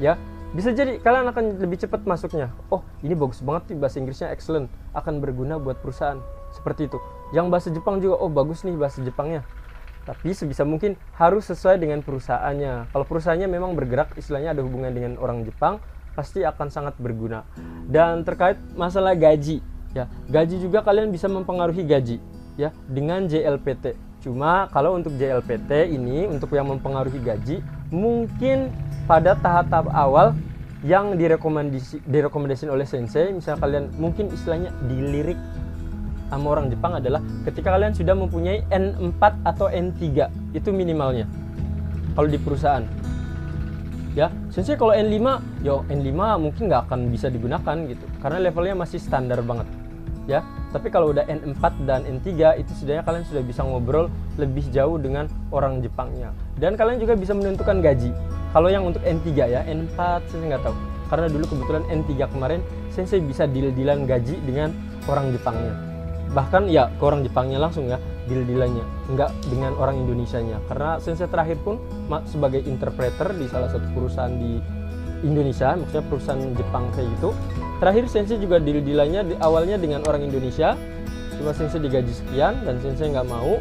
ya bisa jadi kalian akan lebih cepat masuknya. Oh, ini bagus banget nih, bahasa Inggrisnya excellent, akan berguna buat perusahaan. Seperti itu. Yang bahasa Jepang juga, oh bagus nih bahasa Jepangnya. Tapi sebisa mungkin harus sesuai dengan perusahaannya. Kalau perusahaannya memang bergerak, istilahnya ada hubungan dengan orang Jepang, pasti akan sangat berguna. Dan terkait masalah gaji, ya gaji juga kalian bisa mempengaruhi gaji, ya dengan JLPT. Cuma kalau untuk JLPT ini, untuk yang mempengaruhi gaji, mungkin pada tahap-tahap awal yang direkomendasikan oleh sensei, misal kalian mungkin istilahnya dilirik sama orang Jepang adalah ketika kalian sudah mempunyai N4 atau N3, itu minimalnya kalau di perusahaan. Ya, sensei kalau N5, N5 mungkin nggak akan bisa digunakan gitu, karena levelnya masih standar banget. Ya, tapi kalau udah N4 dan N3 itu setidaknya kalian sudah bisa ngobrol lebih jauh dengan orang Jepangnya. Dan kalian juga bisa menentukan gaji. Kalau yang untuk N3 ya, N4 saya nggak tahu. karena dulu kebetulan N3 kemarin sensei bisa deal-dealan gaji dengan orang Jepangnya. Bahkan ya ke orang Jepangnya langsung ya deal-dealannya, enggak dengan orang Indonesianya. Karena sensei terakhir pun sebagai interpreter di salah satu perusahaan di Indonesia, maksudnya perusahaan Jepang kayak gitu. Terakhir sensei juga deal-dealannya awalnya dengan orang Indonesia, cuma sensei digaji sekian dan sensei nggak mau.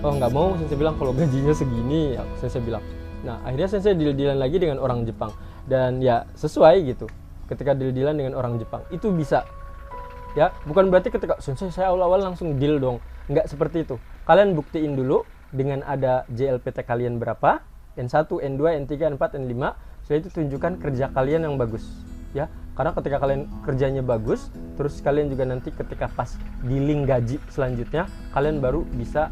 Oh nggak mau, sensei bilang kalau gajinya segini, ya, sensei bilang. Nah akhirnya sensei deal-dealan lagi dengan orang Jepang dan ya sesuai gitu. Ketika deal-dealan dengan orang Jepang itu bisa. Ya, bukan berarti ketika sensei saya awal-awal langsung deal dong. Enggak seperti itu. Kalian buktiin dulu dengan ada JLPT kalian berapa, N1, N2, N3, N4, N5. Setelah itu tunjukkan kerja kalian yang bagus. Ya, karena ketika kalian kerjanya bagus, terus kalian juga nanti ketika pas dealing gaji selanjutnya, kalian baru bisa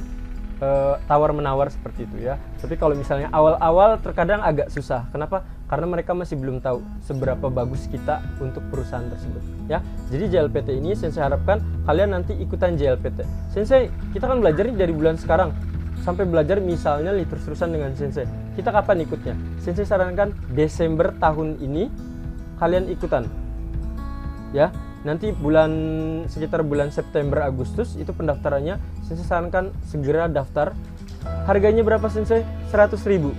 tawar-menawar seperti itu ya. Tapi kalau misalnya awal-awal terkadang agak susah. Kenapa? Karena mereka masih belum tahu seberapa bagus kita untuk perusahaan tersebut ya. Jadi JLPT ini sensei harapkan kalian nanti ikutan JLPT. Sensei, kita kan belajar dari bulan sekarang sampai belajar misalnya terus-terusan dengan sensei. Kita kapan ikutnya? Sensei sarankan Desember tahun ini kalian ikutan. Ya. Nanti sekitar bulan September Agustus itu pendaftarannya. Sensei sarankan segera daftar. Harganya berapa sensei? 100.000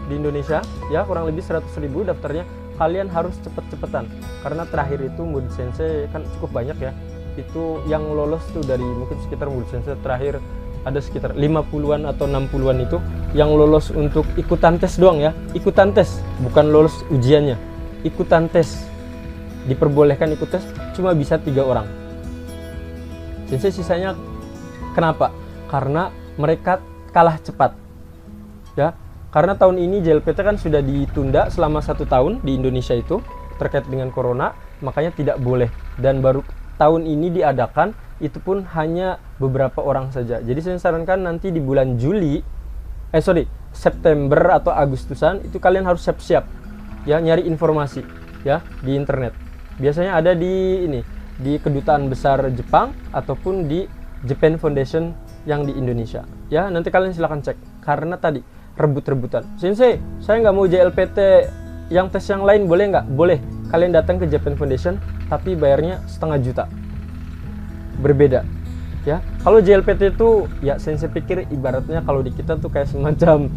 di Indonesia ya, kurang lebih 100.000 daftarnya. Kalian harus cepet-cepetan karena terakhir itu murid sensei kan cukup banyak ya. Itu yang lolos tuh dari mungkin sekitar murid sensei terakhir ada sekitar 50-an atau 60-an itu yang lolos untuk ikutan tes doang ya. Ikutan tes, bukan lolos ujiannya. Ikutan tes. Diperbolehkan ikut tes cuma bisa 3 orang. Sensei sisanya kenapa? Karena mereka kalah cepat ya. Karena tahun ini JLPT kan sudah ditunda selama 1 tahun di Indonesia itu terkait dengan corona, makanya tidak boleh. Dan baru tahun ini diadakan, itu pun hanya beberapa orang saja. Jadi saya sarankan nanti di bulan September atau Agustusan itu kalian harus siap-siap ya, nyari informasi ya di internet. Biasanya ada di kedutaan besar Jepang ataupun di Japan Foundation yang di Indonesia ya. Nanti kalian silahkan cek karena tadi rebut-rebutan. Sensei, saya nggak mau JLPT yang tes yang lain, boleh nggak? Boleh. Kalian datang ke Japan Foundation tapi bayarnya 500 juta. Berbeda ya. Kalau JLPT itu ya sensei pikir ibaratnya kalau di kita tuh kayak semacam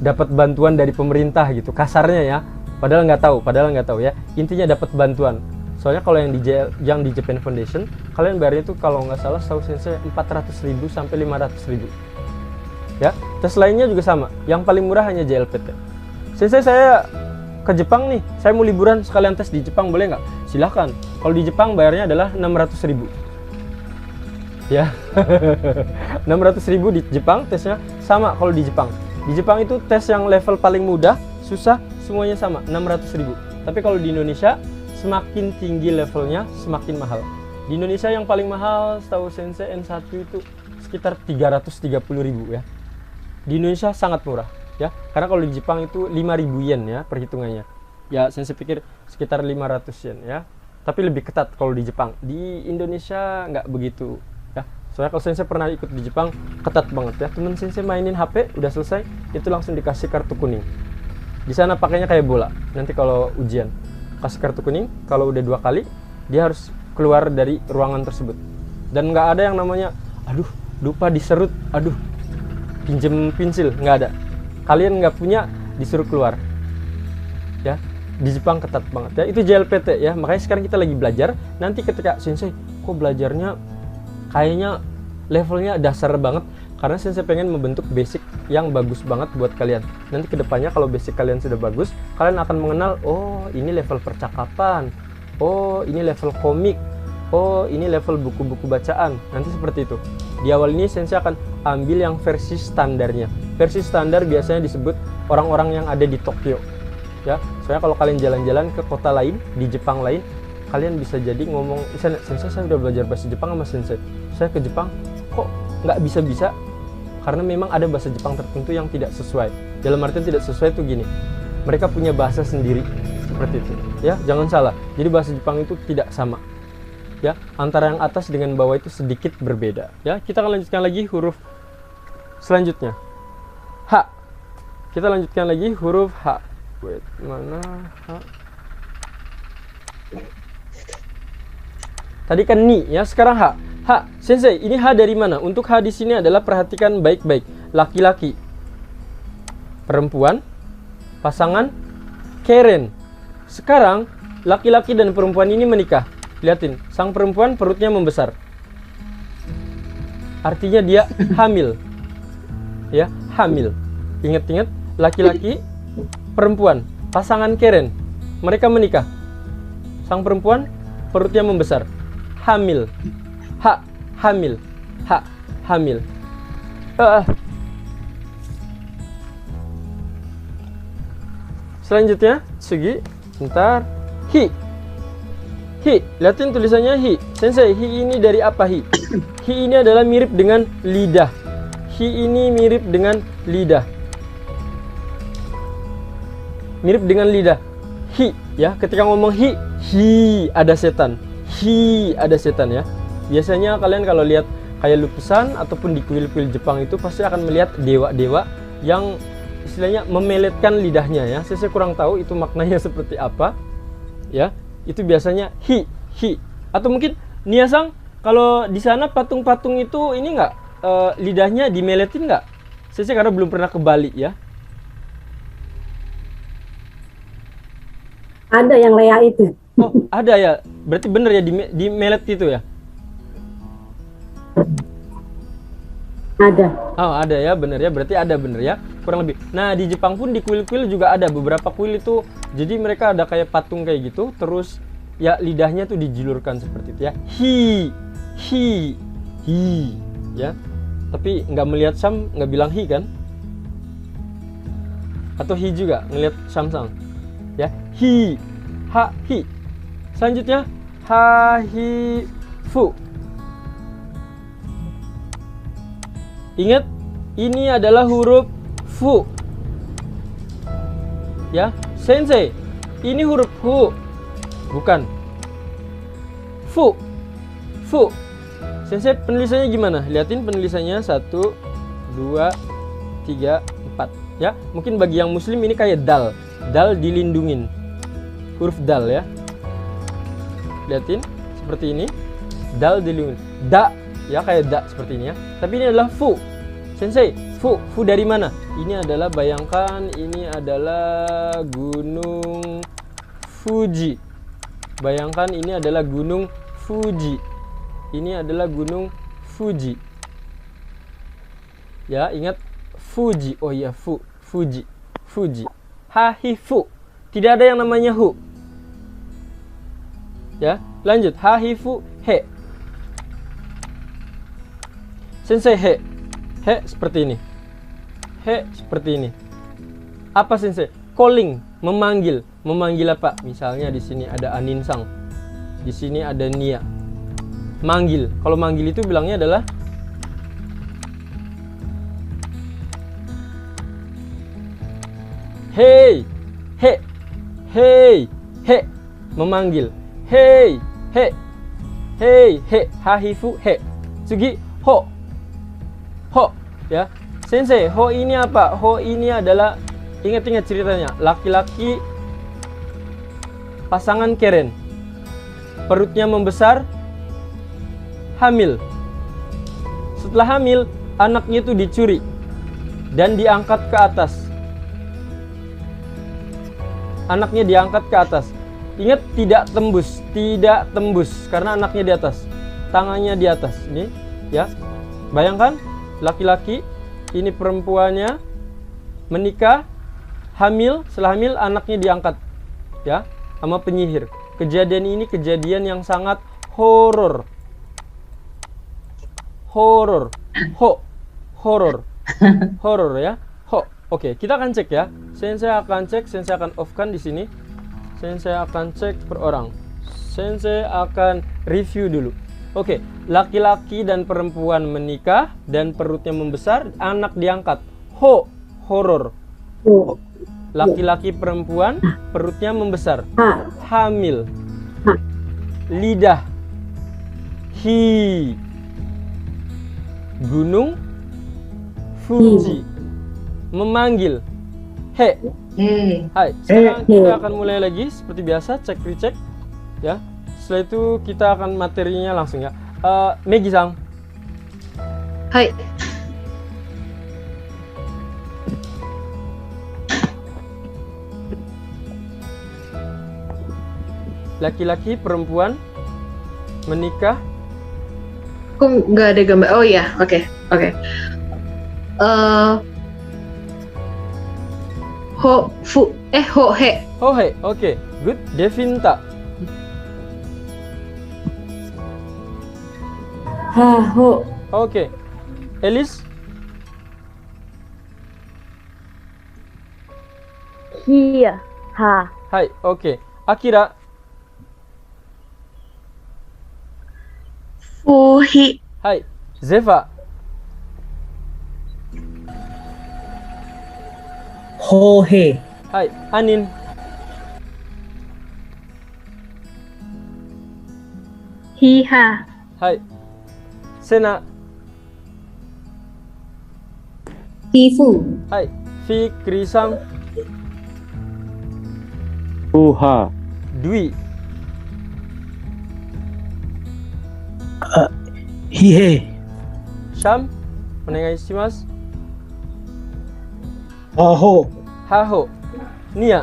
dapat bantuan dari pemerintah gitu kasarnya ya. Padahal nggak tahu ya. Intinya dapat bantuan. Soalnya kalau yang di Japan Foundation, kalian bayarnya itu kalau nggak salah setahu sensei 400.000 sampai 500.000. Ya, tes lainnya juga sama. Yang paling murah hanya JLPT. Sensei saya ke Jepang nih, saya mau liburan sekalian tes di Jepang boleh nggak? Silahkan. Kalau di Jepang bayarnya adalah 600.000. Ya, 600.000 di Jepang tesnya sama kalau di Jepang. Di Jepang itu tes yang level paling mudah, susah, semuanya sama 600.000. Tapi kalau di Indonesia semakin tinggi levelnya semakin mahal. Di Indonesia yang paling mahal setahu sensei N1 itu sekitar 330.000 ya. Di Indonesia sangat murah ya. Karena kalau di Jepang itu 5.000 yen ya perhitungannya. Ya sensei pikir sekitar 500 yen ya. Tapi lebih ketat kalau di Jepang. Di Indonesia nggak begitu ya. Soalnya kalau sensei pernah ikut di Jepang ketat banget ya. Temen sensei mainin HP udah selesai itu langsung dikasih kartu kuning. Di sana pakainya kayak bola. Nanti kalau ujian kasih kartu kuning, kalau udah 2 kali dia harus keluar dari ruangan tersebut. Dan nggak ada yang namanya, aduh lupa diserut, aduh pinjem pensil, nggak ada. Kalian nggak punya disuruh keluar. Ya, di Jepang ketat banget ya. Itu JLPT ya. Makanya sekarang kita lagi belajar. Nanti ketika sensei, kok belajarnya kayaknya levelnya dasar banget. Karena sensei pengen membentuk basic yang bagus banget buat kalian. Nanti kedepannya kalau basic kalian sudah bagus, kalian akan mengenal, oh ini level percakapan, oh ini level komik, oh ini level buku-buku bacaan. Nanti seperti itu. Di awal ini sensei akan ambil yang versi standarnya. Versi standar biasanya disebut orang-orang yang ada di Tokyo. Ya, soalnya kalau kalian jalan-jalan ke kota lain, di Jepang lain, kalian bisa jadi ngomong, sensei saya udah belajar bahasa Jepang sama sensei. Saya ke Jepang, kok nggak bisa-bisa? Karena memang ada bahasa Jepang tertentu yang tidak sesuai. Dalam artian tidak sesuai itu gini, mereka punya bahasa sendiri seperti itu. Ya, jangan salah. Jadi bahasa Jepang itu tidak sama. Ya, antara yang atas dengan bawah itu sedikit berbeda. Ya, kita akan lanjutkan lagi huruf selanjutnya. H. Kita lanjutkan lagi huruf H. Wait, mana ha? Tadi kan ni ya, sekarang ha. Ha, Sensei, ini ha dari mana? Untuk ha di sini adalah perhatikan baik-baik. Laki-laki, perempuan, pasangan, keren. Sekarang laki-laki dan perempuan ini menikah. Lihatin, sang perempuan perutnya membesar. Artinya dia hamil. Ya, hamil. Ingat-ingat, laki-laki, perempuan, pasangan keren. Mereka menikah. Sang perempuan perutnya membesar. Hamil. Ha, hamil. Ha, hamil. Selanjutnya, Sugi, bentar. Hi. Hi, lihatin tulisannya hi. Sensei, hi ini dari apa hi? Hi ini adalah mirip dengan lidah. Hi ini mirip dengan lidah. Mirip dengan lidah. Hi, ya, ketika ngomong hi ada setan. Hi ada setan ya. Biasanya kalian kalau lihat kayak lukisan ataupun di kuil-kuil Jepang itu pasti akan melihat dewa-dewa yang istilahnya memeletkan lidahnya ya. Saya kurang tahu itu maknanya seperti apa. Ya, itu biasanya hi. Atau mungkin Niasang, kalau di sana patung-patung itu ini enggak lidahnya dimeletin enggak? Saya karena belum pernah ke Bali ya. Ada yang leak itu. Oh, ada ya. Berarti bener ya dimelet itu ya? Ada. Oh, ada ya, bener ya. Berarti ada bener ya. Kurang lebih. Nah, di Jepang pun di kuil-kuil juga ada beberapa kuil itu. Jadi mereka ada kayak patung kayak gitu, terus ya lidahnya tuh dijulurkan seperti itu ya. Hi. Ya. Tapi nggak melihat Sam, nggak bilang hi kan? Atau hi juga ngelihat Samsang. Ya, hi. Ha, hi. Selanjutnya ha, hi, fu. Ingat, ini adalah huruf fu. Ya, Sensei, ini huruf hu. Bukan. Fu. Sensei, penulisannya gimana? Liatin penulisannya 1, 2, 3, 4. Ya, mungkin bagi yang muslim ini kayak dal. Dal dilindungin. Huruf dal ya. Liatin seperti ini. Dal dilindungin. Da ya, kayak da seperti ini ya. Tapi ini adalah fu. Sensei, fu dari mana? Ini adalah, bayangkan ini adalah Gunung Fuji. Bayangkan ini adalah Gunung Fuji. Ini adalah Gunung Fuji. Ya, ingat Fuji. Oh iya, Fuji. Ha, hi, fu. Tidak ada yang namanya hu. Ya, lanjut. Ha, hi, fu, he. Sensei, he seperti ini. He seperti ini. Apa Sensei? Calling, memanggil. Memanggil apa? Misalnya di sini ada Aninsang. Di sini ada Nia. Manggil. Kalau manggil itu bilangnya adalah hey. Memanggil. Hey. Hahifu, he. Sugi, ho. Ya. Sensei, ho ini apa? Ho ini adalah, ingat-ingat ceritanya, laki-laki pasangan keren. Perutnya membesar, hamil. Setelah hamil, anaknya itu dicuri dan diangkat ke atas. Anaknya diangkat ke atas. Ingat, tidak tembus karena anaknya di atas. Tangannya di atas. Ini ya. Bayangkan laki-laki, ini perempuannya menikah, hamil, setelah hamil anaknya diangkat ya sama penyihir. Kejadian ini kejadian yang sangat horor. Horor ya. Oke, kita akan cek ya. Sensei akan cek, Sensei akan off-kan di sini. Sensei akan cek per orang. Sensei akan review dulu. Oke, laki-laki dan perempuan menikah dan perutnya membesar, anak diangkat. Horor. Laki-laki perempuan perutnya membesar. Hamil. Lidah. Hi. Gunung Fuji. Memanggil. He. Eh. Hai, sekarang kita akan mulai lagi seperti biasa, cek recheck ya. Setelah itu kita akan materinya langsung ya. Megi-san. Hai. Laki-laki, perempuan, menikah. Kok nggak ada gambar? Oh iya, oke. Ho he. Oh hey, oke, good. Devinta. Haho. Oke. Elis. Kia. Ha. Hai, oke. Akira. Fuhi. Hai. Zeva. Hohe. Hai. Anin. Hiha. Hai. Sena. Hifu. Hai. Fikri-san. Uha. Dwi. Hihe. Syam. Onegai shimasu. Aho. Haho. Nia.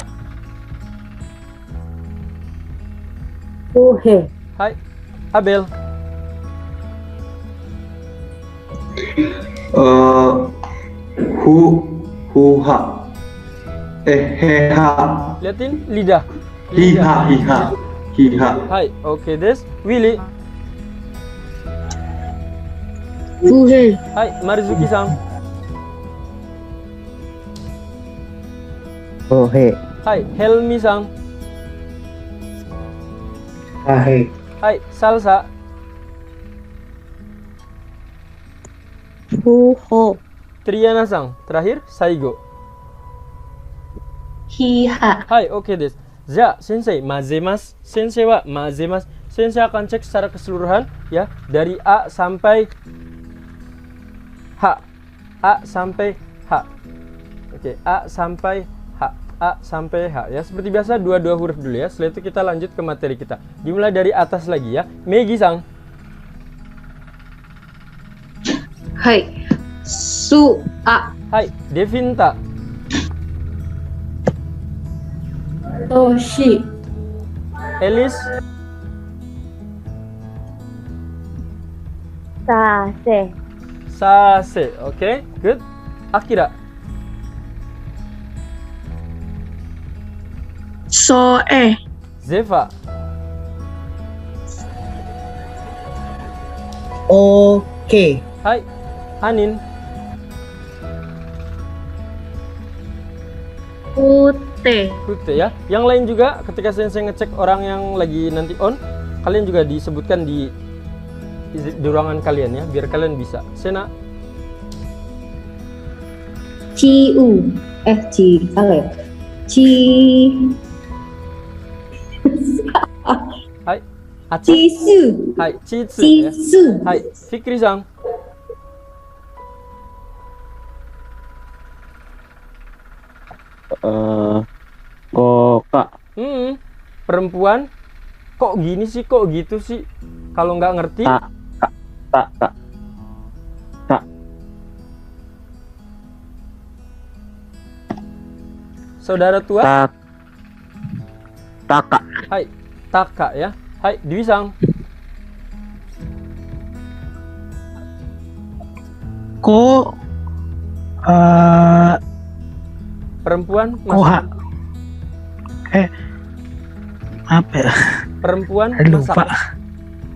Uhe. Hai. Abel. Huha. Heha. Liatin lidah. Hiha. Hai. Oke, Des. Willy. Fuhe. Hai. Marizuki-san. Ohe. Hai. Helmi-san. Hahe. Hai. Salsa. Fuho. Triana-san. Terakhir, Saigo. Hiha. Hai, oke des. Ja, sensei, mazemas. Sensei wa mazemas. Sensei akan cek secara keseluruhan ya, dari A sampai H. A sampai H. Oke, A sampai H. A sampai H ya. Seperti biasa dua huruf dulu ya. Setelah itu kita lanjut ke materi kita. Dimulai dari atas lagi ya. Megi-san. Hai. Su-a. Hai, Devinta. Toshi. Elis. Sase. Sase. Oke, good. Akira. So-e. Zeva. Oke. Hai, Anin. Ute. Kute ya. Yang lain juga ketika saya ngecek orang yang lagi nanti on, kalian juga disebutkan di ruangan kalian ya, biar kalian bisa. Sena. Ciu. Ci. Salah ya? Ci. Hai. Aca. Cisu. Hai, Chitsu ya. Cisu. Hai, Fikri-san. Koka. Perempuan. Kok gini sih? Kok gitu sih? Kalau nggak ngerti. Tak. Saudara tua. Taka. Hai, Taka ya. Hai, Dwi-san. Ko. Perempuan Koha. masak. Apa ya? Perempuan Lupa. masak.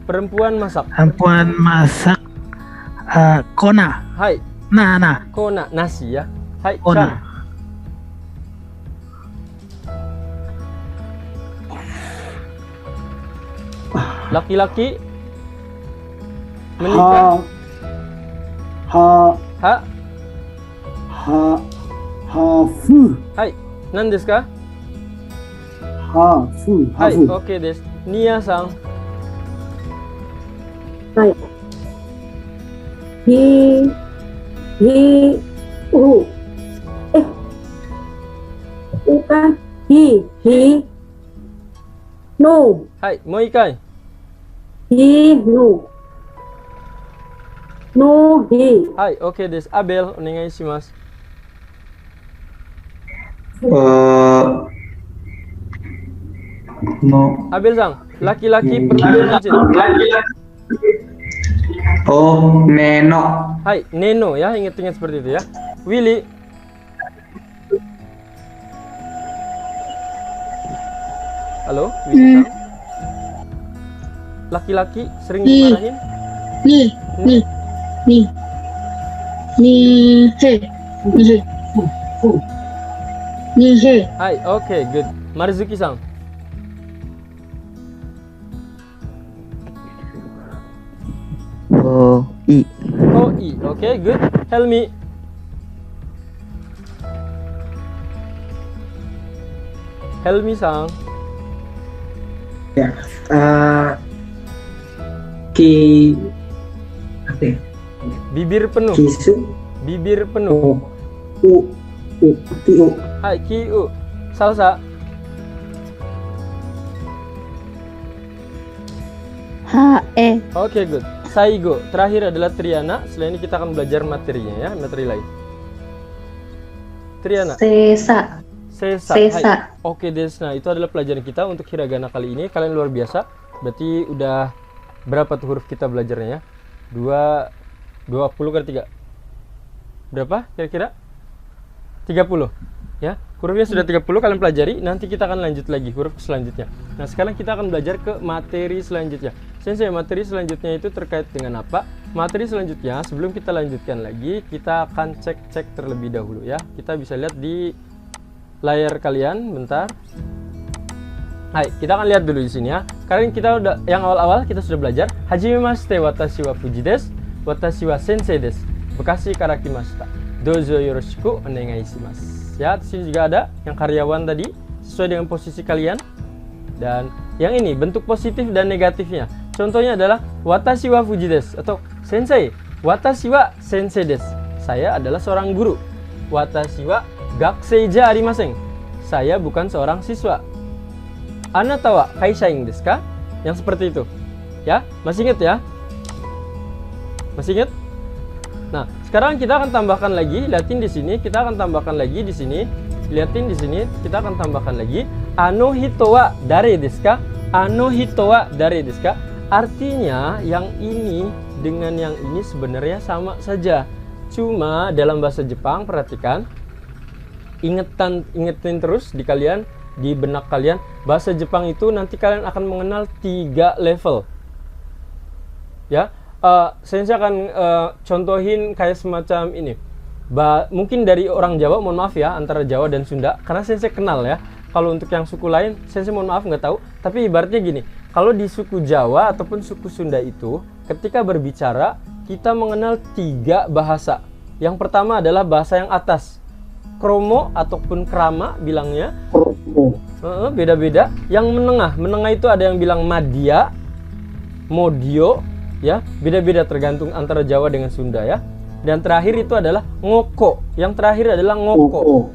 Perempuan masak. Perempuan masak. Kona. Hai, Nah. Kona nasi ya. Hai, Kona. Chan. Laki-laki menikah. Hafu. Hai, nan desu ka? Hafu. Hai, oke desu. Nia-san. Hai. Hi. U kan he no Hai, mo ikai. he no he Hai, oke des. Abel, onegai shimasu. No. Abel sang, laki-laki perlu digit. Oh, neno. Hai, neno ya, ingat-ingat seperti itu ya. Willy. Halo, Willy sang. Laki-laki sering dimarahin. Ni he ni he Hai, oke, good. Marzuki sang. Oh, I. Oh, I. Oke, good. Helmi. Helmi sang. Ya. Ki apa ya? Bibir penuh. Kisu. Bibir penuh. Oh. Ki u. Hai, Kiu. Salsa. H-E Oke, good. Saigo. Terakhir adalah Triana. Setelah ini kita akan belajar materinya ya, materi lain. Triana. Sesa. Sesa. Sesa. Hai. Oke, Desna. Itu adalah pelajaran kita untuk hiragana kali ini. Kalian luar biasa. Berarti udah berapa tuh huruf kita belajarnya ya? 20 kali 3. Berapa kira-kira? 30. Ya, hurufnya sudah 30 kalian pelajari. Nanti kita akan lanjut lagi huruf selanjutnya. Nah, sekarang kita akan belajar ke materi selanjutnya. Sensei, materi selanjutnya itu terkait dengan apa? Materi selanjutnya, sebelum kita lanjutkan lagi, kita akan cek terlebih dahulu ya. Kita bisa lihat di layar kalian, bentar. Hai, kita akan lihat dulu di sini ya. Karena kita udah yang awal-awal kita sudah belajar. Hajimemashite watashi wa Fuji desu. Watashi wa sensei desu. Bekasi karakimashita. Dozo yoroshiku onegai shimasu. Ya, di sini juga ada yang karyawan tadi sesuai dengan posisi kalian. Dan yang ini bentuk positif dan negatifnya. Contohnya adalah watashi wa Fuji desu atau sensei. Watashi wa sensei desu. Saya adalah seorang guru. Watashi wa gakusei ja arimasen. Saya bukan seorang siswa. Anata wa kaishain desu ka? Yang seperti itu. Ya, masih ingat ya? Masih ingat? Nah, sekarang kita akan tambahkan lagi, lihatin di sini, kita akan tambahkan lagi di sini. Lihatin di sini, kita akan tambahkan lagi. Ano hito wa dare desu ka? Ano hito wa dare desu ka? Artinya yang ini dengan yang ini sebenarnya sama saja. Cuma dalam bahasa Jepang, perhatikan. Ingetin terus di kalian, di benak kalian, bahasa Jepang itu nanti kalian akan mengenal 3 level. Ya. Saya akan contohin kayak semacam ini. Mungkin dari orang Jawa, mohon maaf ya, antara Jawa dan Sunda, karena saya kenal ya. Kalau untuk yang suku lain, saya mohon maaf nggak tahu. Tapi ibaratnya gini, kalau di suku Jawa ataupun suku Sunda itu, ketika berbicara, kita mengenal 3 bahasa. Yang pertama adalah bahasa yang atas, kromo ataupun krama bilangnya. Beda-beda. Yang menengah itu ada yang bilang madya, modio. Ya, beda-beda tergantung antara Jawa dengan Sunda ya. Dan terakhir itu adalah ngoko. Yang terakhir adalah ngoko.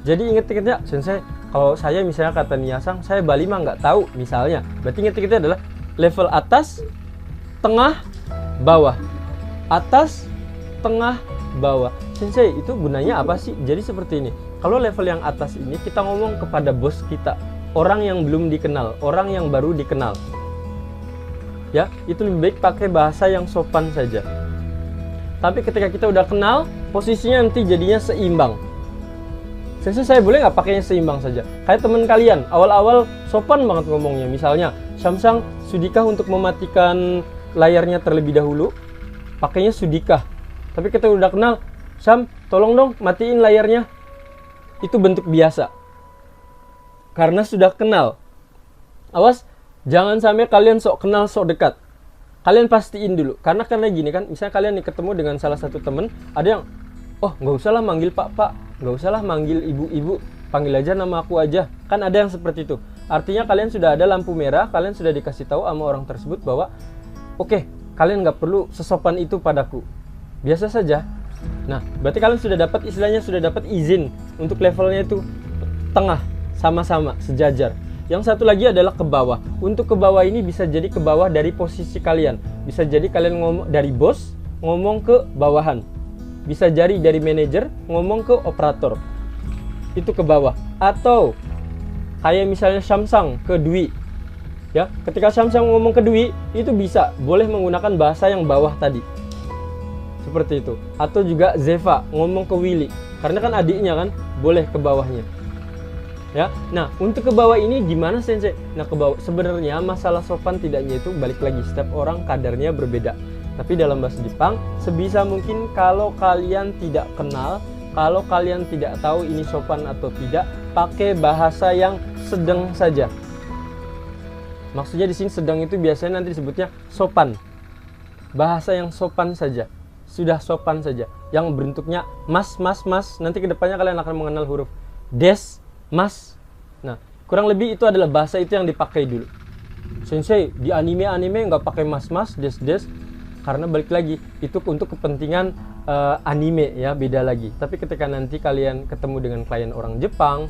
Jadi inget-ingetnya, sensei, kalau saya misalnya kata Niyasang, saya Bali mah nggak tahu misalnya. Berarti inget-ingetnya adalah level atas, tengah, bawah. Atas, tengah, bawah. Sensei, itu gunanya apa sih? Jadi seperti ini. Kalau level yang atas ini kita ngomong kepada bos kita, orang yang belum dikenal, orang yang baru dikenal. Ya, itu lebih baik pakai bahasa yang sopan saja. Tapi ketika kita udah kenal, posisinya nanti jadinya seimbang. Saya boleh nggak pakainya seimbang saja? Kayak teman kalian, awal-awal sopan banget ngomongnya. Misalnya, Samsung sudikah untuk mematikan layarnya terlebih dahulu? Pakainya sudikah. Tapi kita udah kenal, Sam, tolong dong matiin layarnya. Itu bentuk biasa. Karena sudah kenal. Awas, jangan sampai kalian sok kenal, sok dekat. Kalian pastiin dulu. Karena gini kan, misalnya kalian nih ketemu dengan salah satu temen, ada yang, oh nggak usah lah manggil pak, nggak usah lah manggil ibu, panggil aja nama aku aja. Kan ada yang seperti itu. Artinya kalian sudah ada lampu merah, kalian sudah dikasih tahu sama orang tersebut bahwa, oke, kalian nggak perlu sesopan itu padaku. Biasa saja. Nah, berarti kalian sudah dapat, istilahnya sudah dapat izin untuk levelnya itu. tengah, sama-sama, sejajar. Yang satu lagi adalah ke bawah. Untuk ke bawah ini bisa jadi ke bawah dari posisi kalian. Bisa jadi kalian ngomong dari bos, ngomong ke bawahan. Bisa jadi dari manajer, ngomong ke operator. Itu ke bawah. Atau kayak misalnya Samsung ke Dwi. Ya, ketika Samsung ngomong ke Dwi, itu bisa boleh menggunakan bahasa yang bawah tadi. Seperti itu. Atau juga Zeva ngomong ke Willy. Karena kan adiknya kan, boleh ke bawahnya. Ya. Nah, untuk ke bawah ini gimana Sensei? Nah, ke bawah sebenarnya masalah sopan tidaknya itu balik lagi setiap orang kadarnya berbeda. Tapi dalam bahasa Jepang, sebisa mungkin kalau kalian tidak kenal, kalau kalian tidak tahu ini sopan atau tidak, pakai bahasa yang sedang saja. Maksudnya di sini sedang itu biasanya nanti disebutnya sopan. Bahasa yang sopan saja. Sudah sopan saja. Yang bentuknya mas, mas, mas. Nanti kedepannya kalian akan mengenal huruf des, mas. Nah, kurang lebih itu adalah bahasa itu yang dipakai dulu. Sensei, di anime nggak pakai mas, mas, des, des. Karena balik lagi, itu untuk kepentingan anime ya, beda lagi. Tapi ketika nanti kalian ketemu dengan klien orang Jepang,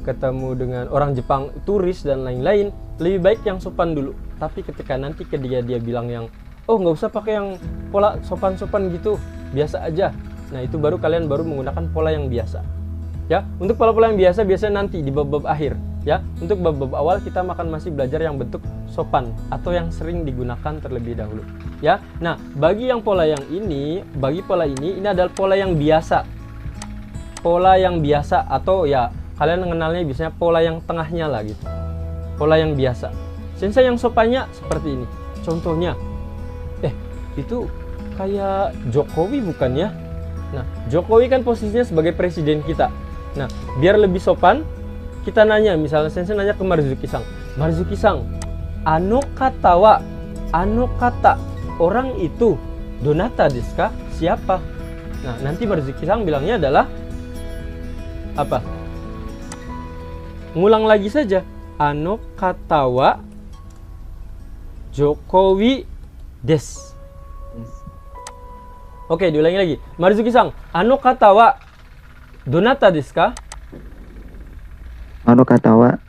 ketemu dengan orang Jepang turis dan lain-lain, lebih baik yang sopan dulu. Tapi ketika nanti ke dia bilang yang oh nggak usah pakai yang pola sopan-sopan gitu, biasa aja. Nah itu baru kalian menggunakan pola yang biasa. Ya, untuk pola-pola yang biasa biasanya nanti di bab-bab akhir. Ya, untuk bab-bab awal kita masih belajar yang bentuk sopan atau yang sering digunakan terlebih dahulu. Ya, nah bagi pola ini adalah pola yang biasa. Pola yang biasa atau ya kalian mengenalnya biasanya pola yang tengahnya lah gitu. Pola yang biasa. Sensei yang sopannya seperti ini. Contohnya, itu kayak Jokowi bukan ya? Nah, Jokowi kan posisinya sebagai presiden kita. Nah, biar lebih sopan, kita nanya, misalnya Sensei nanya ke Marzuki-san. Marzuki-san, ano kata wa, ano kata, orang itu, donata desu ka? Siapa? Nah, nanti Marzuki-san bilangnya adalah apa? Ngulang lagi saja. Ano kata wa Jokowi desu. Oke, diulangi lagi. Marzuki-san, ano kata wa donata desu ka? Ano kata wa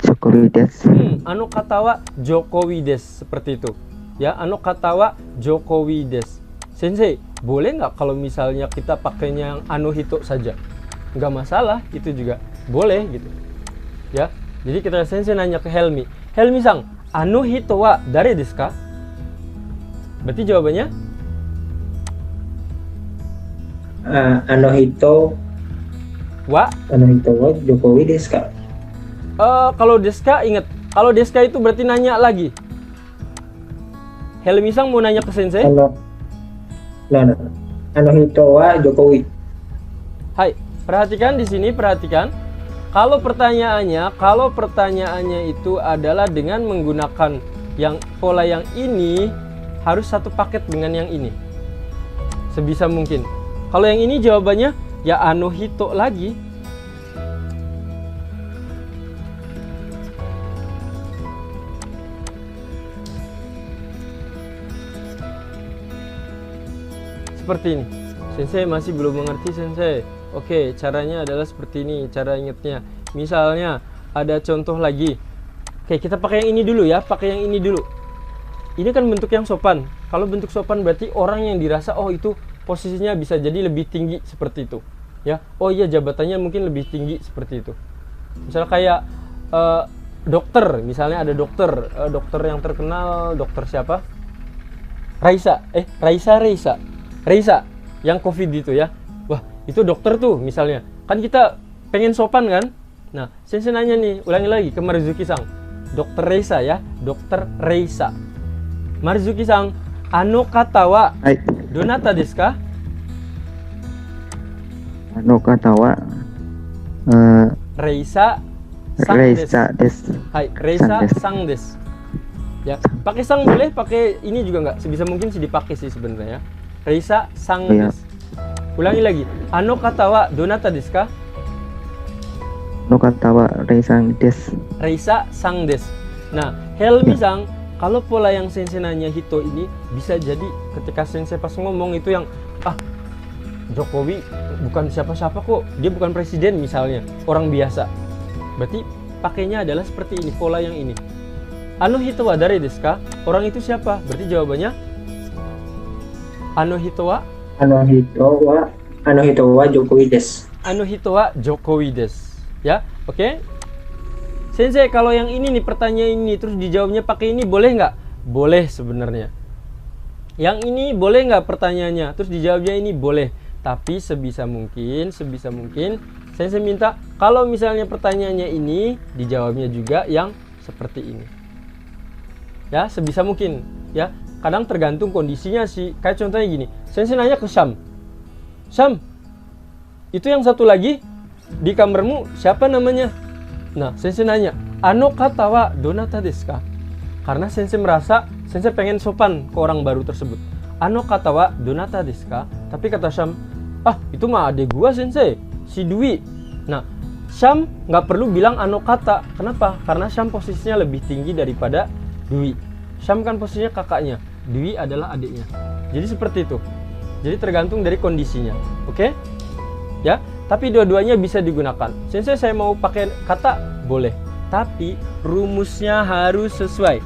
Jokowi desu. Ano kata wa Jokowi desu, seperti itu. Ya, ano kata wa Jokowi desu. Sensei, boleh nggak kalau misalnya kita pakainya yang ano hito saja? Nggak masalah, itu juga boleh gitu. Ya, jadi kita Sensei nanya ke Helmi. Helmi-san, ano hito wa dare desu ka? Berarti jawabannya? Ano hito wa Jokowi desu ka? Kalau deska ingat, kalau deska itu berarti nanya lagi. Helmi-san mau nanya ke Sensei? Ano hito wa Jokowi. Hai, perhatikan di sini, perhatikan. Kalau pertanyaannya itu adalah dengan menggunakan yang pola yang ini, harus satu paket dengan yang ini. Sebisa mungkin. Kalau yang ini jawabannya ya ano hito lagi. Seperti ini. Sensei masih belum mengerti Sensei. Oke, caranya adalah seperti ini, cara ingatnya. Misalnya ada contoh lagi. Oke, kita pakai yang ini dulu ya, pakai yang ini dulu. Ini kan bentuk yang sopan. Kalau bentuk sopan berarti orang yang dirasa oh itu posisinya bisa jadi lebih tinggi seperti itu. Ya, oh iya jabatannya mungkin lebih tinggi seperti itu. Misalnya kayak dokter, misalnya ada dokter yang terkenal, dokter siapa? Raisa yang COVID itu ya. Wah, itu dokter tuh misalnya. Kan kita pengen sopan kan? Nah, Sensei nanya nih, ulangi lagi ke Marzuki-san. Dokter Reisa ya, dokter Reisa. Marzuki-san, ano kata wa donata desu ka? Ano kata wa Reisa desu. Hai, Reisa sang desu. Ya, pakai sang boleh, pakai ini juga nggak. Sebisa mungkin sih dipakai sih sebenarnya. Reisa sang desu. Ulangi lagi. Ano kata wa donata desu ka? Ano kata wa Reisa desu. Reisa sang desu. Nah, Helmi-san, kalau pola yang Sensei nanya hito ini bisa jadi ketika Sensei pas ngomong itu yang Jokowi bukan siapa-siapa kok, dia bukan presiden misalnya, orang biasa. Berarti pakainya adalah seperti ini, pola yang ini. Ano hito wa dare desu ka? Orang itu siapa? Berarti jawabannya ano hito wa Jokowi desu. ano hito wa Jokowi desu. Ya, oke? Sensei, kalau yang ini nih pertanyaan ini terus dijawabnya pakai ini boleh nggak? Boleh sebenarnya. Yang ini boleh nggak pertanyaannya? Terus dijawabnya ini boleh. Tapi sebisa mungkin Sensei minta kalau misalnya pertanyaannya ini dijawabnya juga yang seperti ini. Ya, sebisa mungkin. Ya, kadang tergantung kondisinya sih. Kayak contohnya gini, Sensei nanya ke Syam. Syam, itu yang satu lagi di kamarmu siapa namanya? Nah, Sensei nanya, ano kata wa donata desu ka? Karena Sensei merasa Sensei pengen sopan ke orang baru tersebut. Ano kata wa donata desu ka? Tapi kata Syam, itu mah adek gua Sensei, si Dwi. Nah, Syam nggak perlu bilang ano kata. Kenapa? Karena Syam posisinya lebih tinggi daripada Dwi. Syam kan posisinya kakaknya, Dwi adalah adiknya. Jadi seperti itu. Jadi tergantung dari kondisinya. Oke? Ya, tapi dua-duanya bisa digunakan. Sensei saya mau pakai kata boleh, tapi rumusnya harus sesuai.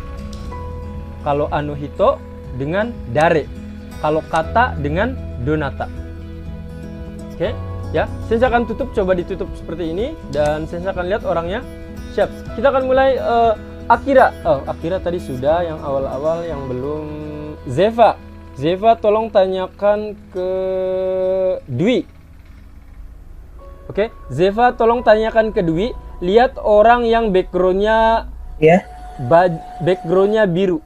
Kalau ano hito dengan dare, kalau kata dengan donata. Oke, ya. Sensei akan tutup, coba ditutup seperti ini dan Sensei akan lihat orangnya. Siap. Kita akan mulai Akira. Akira tadi sudah, yang awal-awal yang belum. Zeva tolong tanyakan ke Dwi. Oke, Zeva tolong tanyakan ke Dwi. Lihat orang yang backgroundnya backgroundnya biru.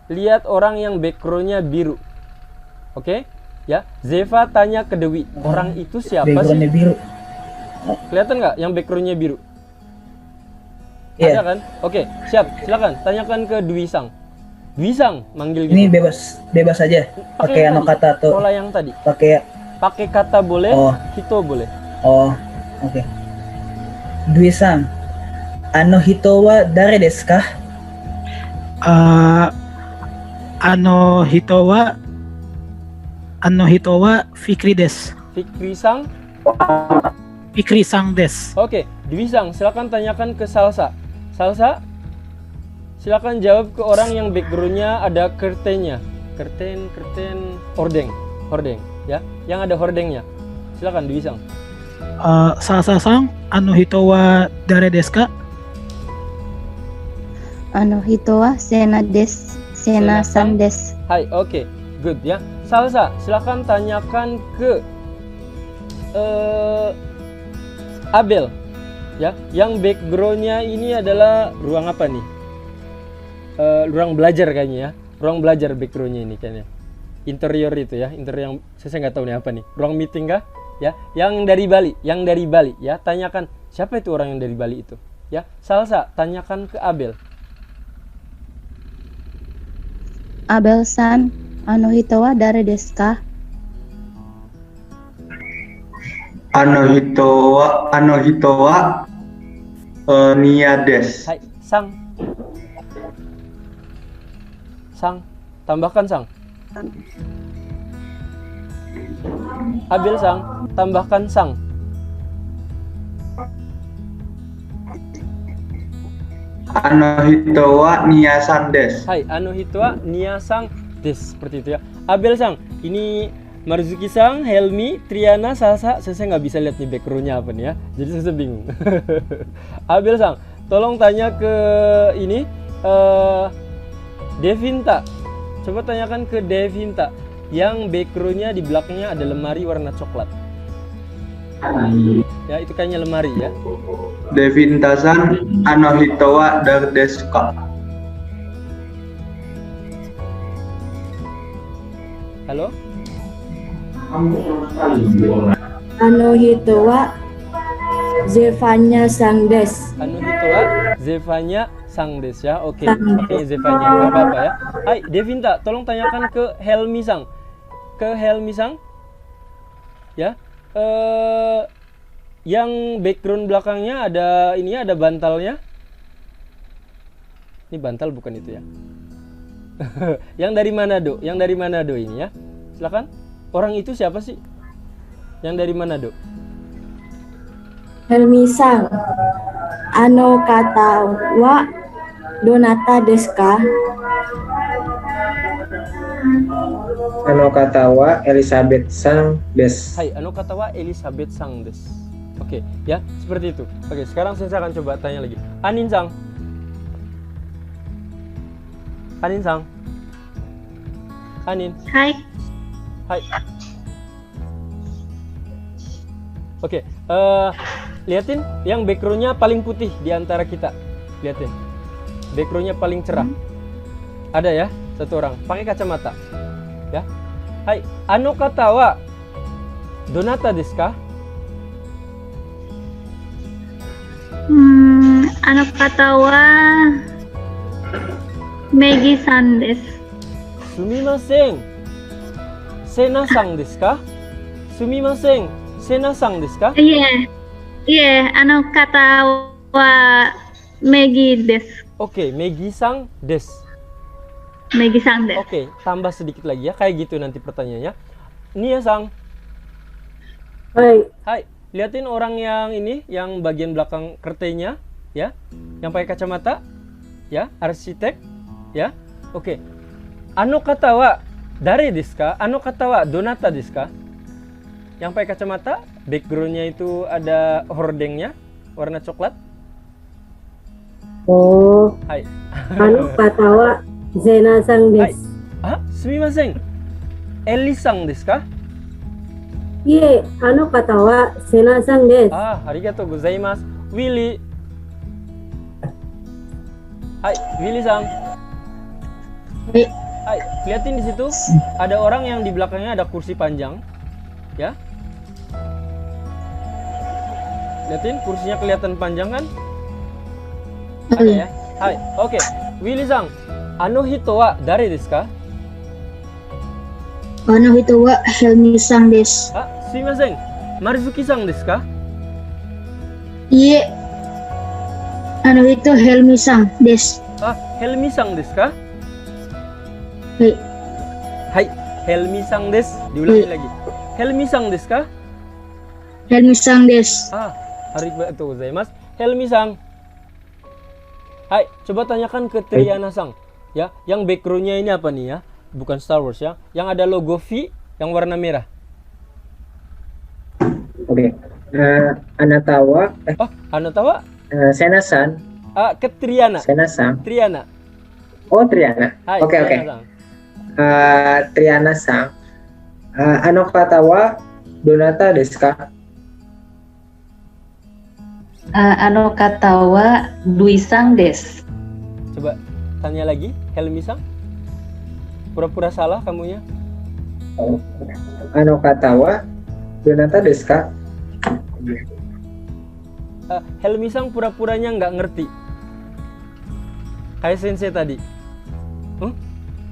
Lihat orang yang backgroundnya biru. Oke, ya. Zeva tanya ke Dwi, orang itu siapa sih? biru. Kelihatan nggak yang backgroundnya biru? Iya. Ada kan? Oke, siap. Silakan tanyakan ke Dwi Sang. Dwi Sang manggil gitu. Ini bebas aja. Pakai ano kata atau pola yang tadi. pakai kata boleh, Oh. hito boleh. Oh, oke. Dwi-san, ano hito wa dare desu ka? Ano hito wa Fikri desu. Fikri Sang. Fikri sang desu. Oke, Dwi Sang, silakan tanyakan ke Salsa. Salsa, silakan jawab ke orang yang backgroundnya ada curtainnya. Curtain, hordeng, ya, yang ada hordengnya. Silakan Dwi Sang. Salsa-sang, ano hito wa dare desu ka? Ano hito wa Sena desu. Sena-san desu. Hai, oke, good ya. Salsa, silakan tanyakan ke Abel, ya, yang backgroundnya ini adalah ruang apa nih? Ruang belajar kayaknya ya. Ruang belajar backgroundnya ini kayaknya. Interior itu ya, interior yang saya nggak tahu nih apa nih. Ruang meeting kah? Ya, yang dari Bali, ya. Tanyakan siapa itu orang yang dari Bali itu, ya. Salsa, tanyakan ke Abel. Abel-san, ano hito wa dare desu ka? Ano hito wa Nia desu. Hai, Sang. Sang, tambahkan Sang. Abel Sang, tambahkan Sang. Ano hito wa Nia-san desu. Hai, ano hito wa Nia-san desu. Seperti itu ya. Abel Sang, ini Marzuki Sang, Helmi, Triana, Salsa. Saya nggak bisa lihat nih backgroundnya apa nih ya. Jadi saya bingung. Abel Sang, tolong tanya ke ini Devinta. Coba tanyakan ke Devinta yang backgroundnya di belakangnya ada lemari warna coklat. Ya, itu kayaknya lemari ya. Devinta-san, ano hito wa dare desu ka? Halo? Ano hito wa Zevanya sang desu. Anu hito wa Zevanya Sang des ya. Oke, pakainya Zevanya enggak apa-apa ya. Hai, Devinta, tolong tanyakan ke Helmi Sang. Ke Helmi Sang. Ya. Yang background belakangnya ada ininya, ada bantalnya. Ini bantal bukan itu ya. Yang dari Manado ini ya. Silakan. Orang itu siapa sih? Yang dari mana, Dok? Helmi-san, kata wa donata desu ka? kata wa Elizabeth sang des. Hai, kata wa Elizabeth sang des. Oke, ya, seperti itu. Oke, sekarang saya akan coba tanya lagi. Anin sang. Anin sang. Anin. Hai. Hai. Oke, liatin yang backgroundnya paling putih di antara kita. Liatin. Backgroundnya paling cerah. Ada ya, satu orang. Pakai kacamata. Ya. Hai, kata wa donata desu ka? Kata wa Megi-san desu. Sumimasen. Sena-san desu ka? Sumimasen. Sena-san desu ka? Iya, kata wa Megi desu. Oke, Megi-san desu. Megi-san desu. Oke, tambah sedikit lagi ya, kayak gitu nanti pertanyaannya. Nia-san. Hai. Hai, liatin orang yang ini, yang bagian belakang kertenya, ya, yang pakai kacamata, ya, arsitek, ya. Oke, kata wa dare desu ka? Kata wa donata desu ka? Yang pakai kacamata, backgroundnya itu ada hordengnya, warna coklat. Oh, Hai. kata wa Zena-san Hai. desu. Sumimasen. Eli-san desu ka? Iye, kata wa Sena-san desu. Arigatou gozaimasu. Willy. Hai, Willy-san. Hai, liatin di situ ada orang yang di belakangnya ada kursi panjang, ya. Liatin kursinya kelihatan panjang kan? Ada ya. Hai, oke. Willy-san, hito wa dare desu ka? Hito wa Helmi-san desu. Sumimasen. Marizuki-san desu ka? Iye, hito Helmi-san desu. Helmi-san desu ka? Hai. Hai, Helmi-san desu. Diulangi lagi. Helmi-san desu ka? Helmi-san desu. Arigatou gozaimasu. Helmi-san. Hai, coba tanyakan ke Triana-san. Ya, yang backgroundnya ini apa nih ya? Bukan Star Wars ya. Yang ada logo V yang warna merah. Oke. Anatawa Hanatawa? Sena-san. Ke Triana. Sena-san. Triana. Oh, Triana. Hai, Oke. Triana-san. Triana-san. Kata wa donata desu ka? Kata wa Dui-san desu. Coba tanya lagi, Helmi-san. Pura-pura salah kamunya. Kata wa donata desu ka? Helmi-san pura-puranya nggak ngerti. Kayak sensei tadi.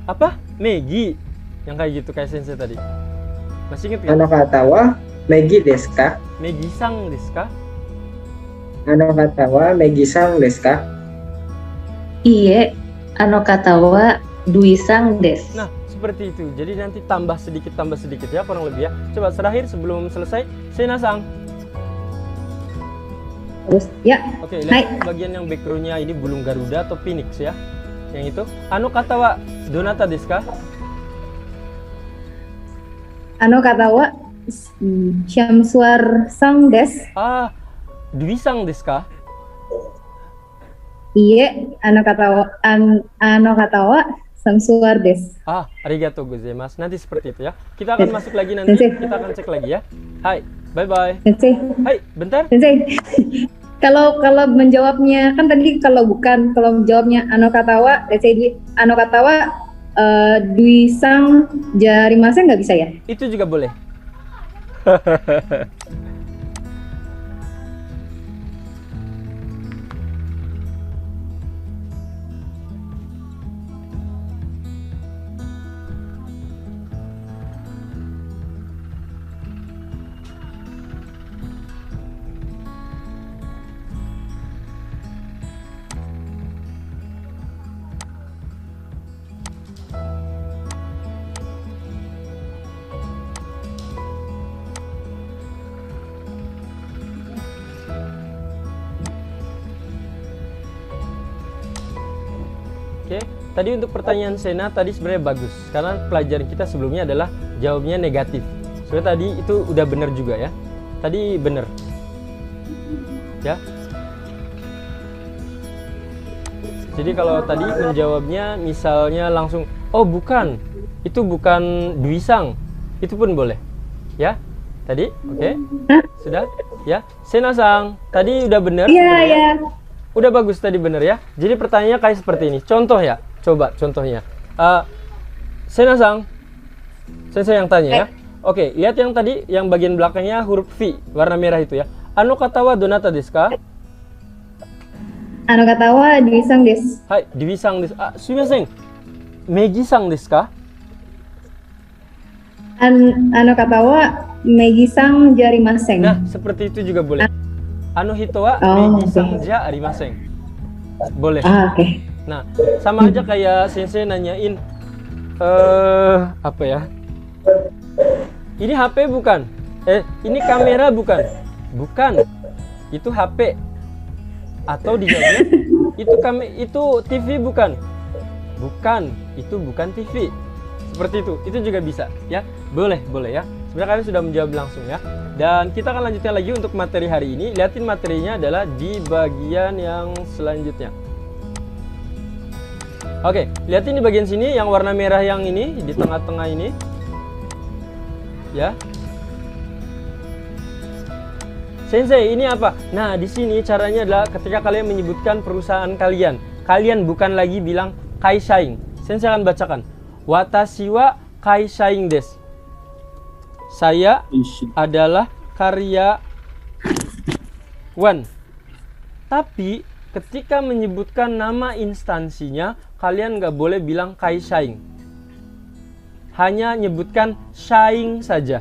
Apa? Megi. Yang kayak gitu kayak sensei tadi. Masih inget kan? Kata wa Megi desu ka? Megi-san desu ka? Kata wa Megi-san desu ka? Iye, kata wa Dui-san desu. Nah, seperti itu. Jadi nanti tambah sedikit ya, kurang lebih ya. Coba terakhir sebelum selesai, Sena-san. Terus, ya. Oke, lihat bagian yang backgroundnya ini bulung Garuda atau Phoenix ya. Yang itu. Kata wa donata desu ka? Kata wa Shamsuar-san desu. Dui-san desu ka? Iye, kata wa Shamsuar desu. Arigatou gozaimasu. Nanti seperti itu ya. Kita akan masuk lagi nanti. Kita akan cek lagi ya. Hai, bye-bye. Sensei. Hai, bentar. Sensei. Kalau menjawabnya kan tadi kalau menjawabnya kata wa, let's say kata wa Dui-san jarimasen nggak bisa ya? Itu juga boleh. Oke, tadi untuk pertanyaan Sena tadi sebenarnya bagus karena pelajaran kita sebelumnya adalah jawabnya negatif. Soalnya tadi itu udah benar juga ya. Tadi benar. Ya. Jadi kalau tadi menjawabnya misalnya langsung, oh bukan, itu bukan Duisang, itu pun boleh. Ya, tadi, oke, sudah, ya. Sena-sang, tadi udah benar. Iya, iya. Udah bagus tadi bener ya. Jadi pertanyaannya kayak seperti ini. Contoh ya. Coba contohnya. Sena-sang. Sensei yang tanya ya. Oke, lihat yang tadi yang bagian belakangnya huruf V warna merah itu ya. Ano kata wa donata desu ka? Ano kata wa Duisang desu. Hai, Duisang desu. Sumimasen. Megisang desu ka? Ano kata wa Megisang jarimasen. Nah, seperti itu juga boleh. Ano hito wa megisang ja arimasen. Boleh. Oke. Nah, sama aja kayak sensei nanyain apa ya? Ini HP bukan? Ini kamera bukan? Bukan. Itu HP. Atau dijawabnya itu TV bukan? Bukan. Itu bukan TV. Seperti itu. Itu juga bisa ya. Boleh ya. Sebenarnya kalian sudah menjawab langsung ya. Dan kita akan lanjutkan lagi untuk materi hari ini. Lihatin materinya adalah di bagian yang selanjutnya. Oke, lihatin di bagian sini yang warna merah yang ini di tengah-tengah ini. Ya. Sensei, ini apa? Nah, di sini caranya adalah ketika kalian menyebutkan perusahaan kalian, kalian bukan lagi bilang kaishaing. Sensei akan bacakan. Watashi wa kaishaing desu. Saya adalah karyawan. Tapi ketika menyebutkan nama instansinya, kalian nggak boleh bilang kaishaing. Hanya nyebutkan shaing saja.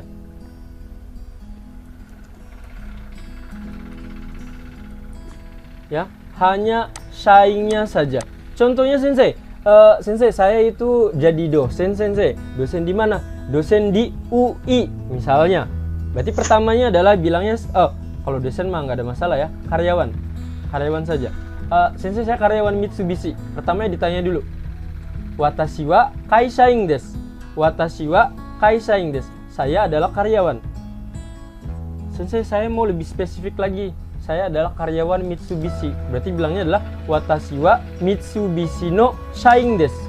Ya, hanya shaingnya saja. Contohnya Sensei. Sensei, saya itu jadi dosen, Sensei. Dosen di mana? Dosen di UI misalnya. Berarti pertamanya adalah bilangnya kalau dosen mah nggak ada masalah ya, karyawan saja. Sensei, saya karyawan Mitsubishi. Pertamanya ditanya dulu, watashi wa kaishaing desu. Watashi wa kaishaing desu. Saya adalah karyawan. Sensei, saya mau lebih spesifik lagi. Saya adalah karyawan Mitsubishi. Berarti bilangnya adalah watashi wa Mitsubishi no shaing desu.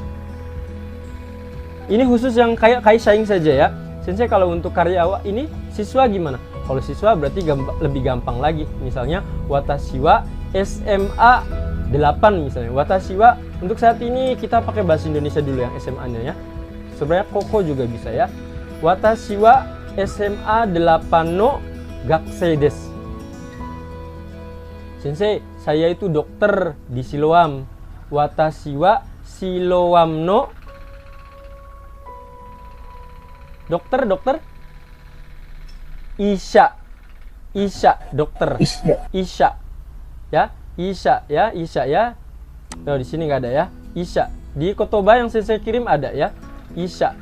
Ini khusus yang kayak kaishaing saja ya. Sensei, kalau untuk karyawan ini siswa gimana? Kalau siswa berarti lebih gampang lagi. Misalnya watashi wa SMA 8 misalnya. Watashi wa untuk saat ini kita pakai bahasa Indonesia dulu yang SMA-nya ya. Sebenarnya koko juga bisa ya. Watashi wa SMA 8 no gakusei desu. Sensei, saya itu dokter di Siloam. Watashi wa Siloam no dokter Isha dokter Isha ya, Isha ya. Oh, di sini nggak ada ya. Isha di kotoba yang saya kirim ada ya. Isha.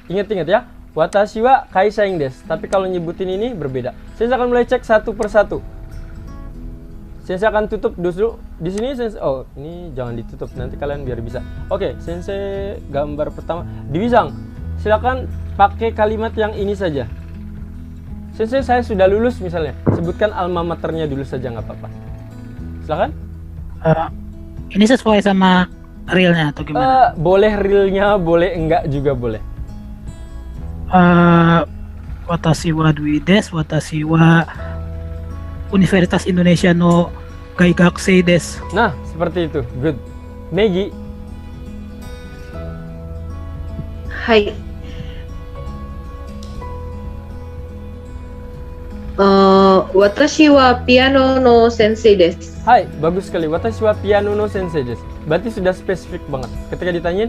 Ingat ya. Watashi wa kaishaing desu. Tapi kalau nyebutin ini berbeda. Saya akan mulai cek satu persatu. Sensei akan tutup dulu di sini. Sensei, ini jangan ditutup, nanti kalian biar bisa. Oke, Sensei gambar pertama. Duisang, silakan pakai kalimat yang ini saja. Sensei, saya sudah lulus misalnya. Sebutkan alma maternya dulu saja, nggak apa-apa. Silakan. Ini sesuai sama realnya atau gimana? Boleh realnya, boleh enggak juga boleh. Watashi wa Dwi desu, watashi wa Universitas Indonesia no Gaigakusei desu. Nah, seperti itu. Good. Megi. Hai. Watashi wa piano no sensei desu. Hai, bagus sekali. Watashi wa piano no sensei desu. Berarti sudah spesifik banget. Ketika ditanyain,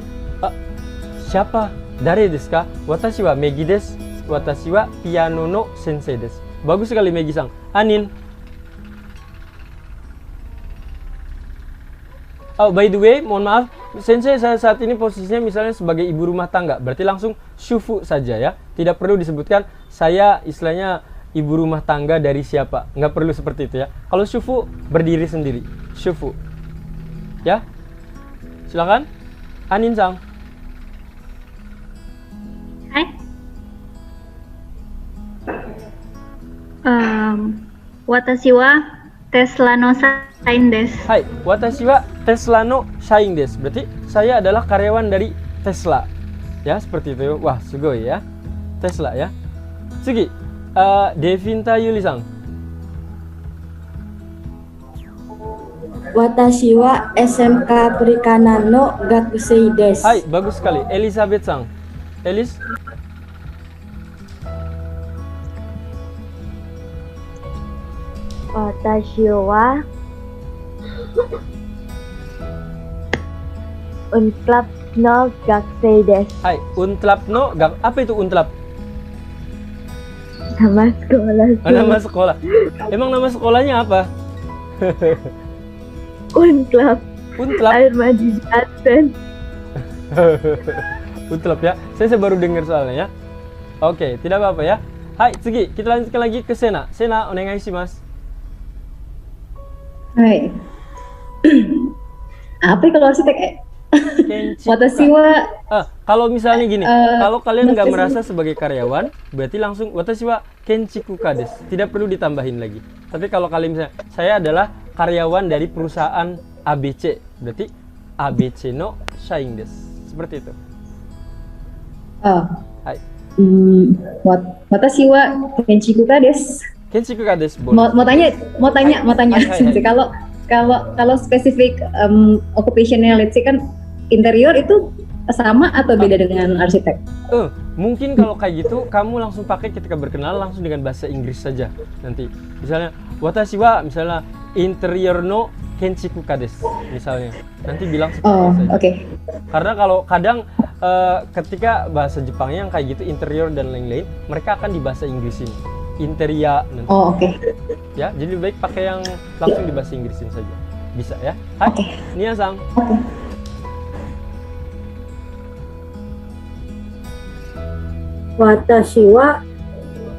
siapa? Dare desu ka? Watashi wa Megi desu. Watashi wa piano no sensei desu. Bagus sekali Megi-san. Anin. Oh, by the way, mohon maaf, Sensei saya saat ini posisinya misalnya sebagai ibu rumah tangga, berarti langsung shufu saja ya. Tidak perlu disebutkan saya istilahnya ibu rumah tangga dari siapa. Nggak perlu seperti itu ya. Kalau shufu berdiri sendiri, shufu. Ya. Silakan. Anin-sang. Hai. Watashi wa Tesla no Sain desu. Hai, watashi wa Tesla no Shain desu. Berarti saya adalah karyawan dari Tesla. Ya, seperti itu. Wah, sugoi ya. Tesla ya. Tsugi, Devinta Yuli-sang. Watashi wa SMK Perikanan no Gakusei desu. Hai, bagus sekali. Elizabeth-sang. Elis. Watashi wa Unclub no Gakusei desu. Hai, Untlap no apa itu Untlap? Nama sekolah. Oh, nama sekolah. Emang nama sekolahnya apa? Unclub. Untlap. Air Maji Jaten. Untlap ya. Saya baru dengar soalnya ya. Oke, tidak apa-apa ya. Hai, Tsugi, kita lanjutkan lagi ke Sena. Sena, onegai shimasu. Hai. Apa ya kalau arsitek? Watashi wa kalau misalnya gini, kalau kalian nggak watashi- merasa sebagai karyawan, berarti langsung watashi wa kenchikuka desu. Tidak perlu ditambahin lagi. Tapi kalau kalian misalnya, saya adalah karyawan dari perusahaan ABC, berarti ABC no shain desu. Seperti itu. Hai. Watashi wa Kenchikuka desu. Kenchikuka desu. Mau tanya Hai. sensei, kalau spesifik occupationnya, let's say kan interior itu sama atau beda dengan arsitek? Mungkin kalau kayak gitu kamu langsung pakai ketika berkenalan langsung dengan bahasa Inggris saja nanti. Misalnya watashi wa misalnya interior no kenchikuka desu misalnya. Nanti bilang seperti itu saja. Oke. Karena kalau kadang ketika bahasa Jepangnya yang kayak gitu interior dan lain-lain, mereka akan di bahasa Inggrisin. Interia nanti. Oke. Ya, jadi lebih baik pakai yang langsung di bahasa Inggrisin saja. Bisa ya. Hai. Nia-sang. Watashi wa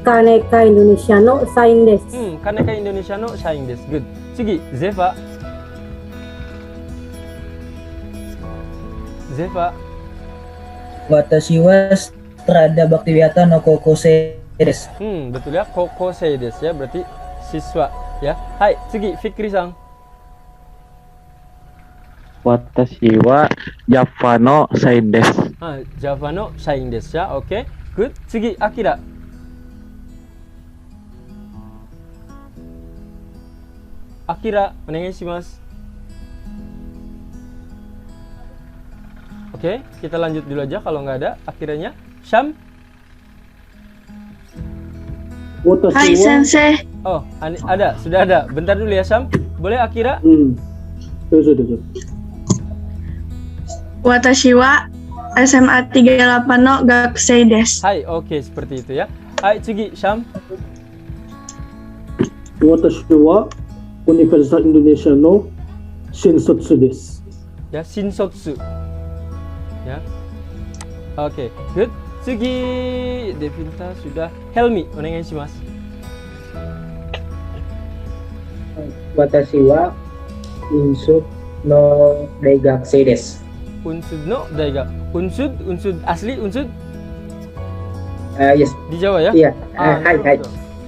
Kaneka Indonesia no Sain desu. Kaneka Indonesia no Shain desu. Good. Tsugi, Zefa. Zefa. Watashi wa Strada Bhaktiviata no Kokosei desu. Betul ya, Kokosei desu ya, berarti siswa ya. Hai, Tsugi, Fikri-sang. Watashi wa Java no Sain desu. Java no Shain desu ya. Oke. Good. Tsugi, Akira. Akira, onegai shimasu. Oke, kita lanjut dulu aja kalau nggak ada Akiranya. Syam. Hai sensei. Oh, ada, sudah ada. Bentar dulu ya Syam. Boleh Akira? Watashi wa SMA 38 no Gakusei desu. Hai, oke, seperti itu ya. Hai, Tsugi, Syam. Watashi wa Universitas Indonesia no Shinsotsu desu. Ya, Shinsotsu. Ya. Oke, good. Tsugi, Devinta sudah. Helmi, onegai shimasu. Watashi wa Unsud no Daigakusei desu. Unsud no Daiga. Unsud asli Unsud? Yes. Di Jawa ya? Iya. Hai.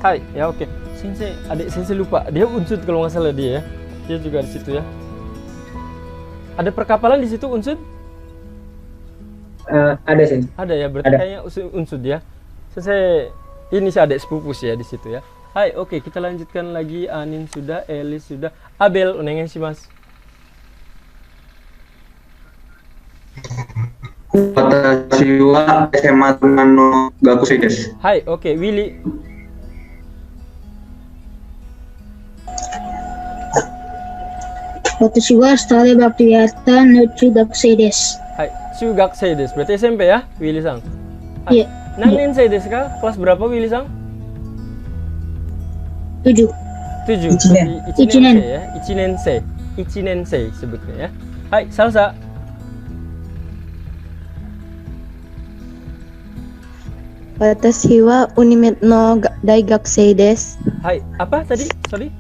Hai, ya oke. Sensei, adik Sensei lupa. Dia Unsud kalau nggak salah dia ya. Dia juga di situ ya. Ada perkapalan di situ Unsud? Ada sih. Ada ya, berarti kayaknya Unsud ya. Sensei ini si adik sepupu sih ya di situ ya. Hai, oke, kita lanjutkan lagi. Anin sudah, Elis sudah. Abel, onegai shimasu. Watashi wa SMA no Gakusei desu. Hai, oke, Willy. Watashi wa Strada Bhaktiviata no Chugakusei desu. Hai, Chugakusei desu. Berarti SMP ya, Willy-sang? Iya. Nannensei desu ka? Kelas berapa Willy-sang? 7. 7. Ichinen. Ya. Ichinensei sebutnya ya. Hai, Salsa. Watashi wa Unimed no Daigakusei desu. Hai, apa tadi? Sorry.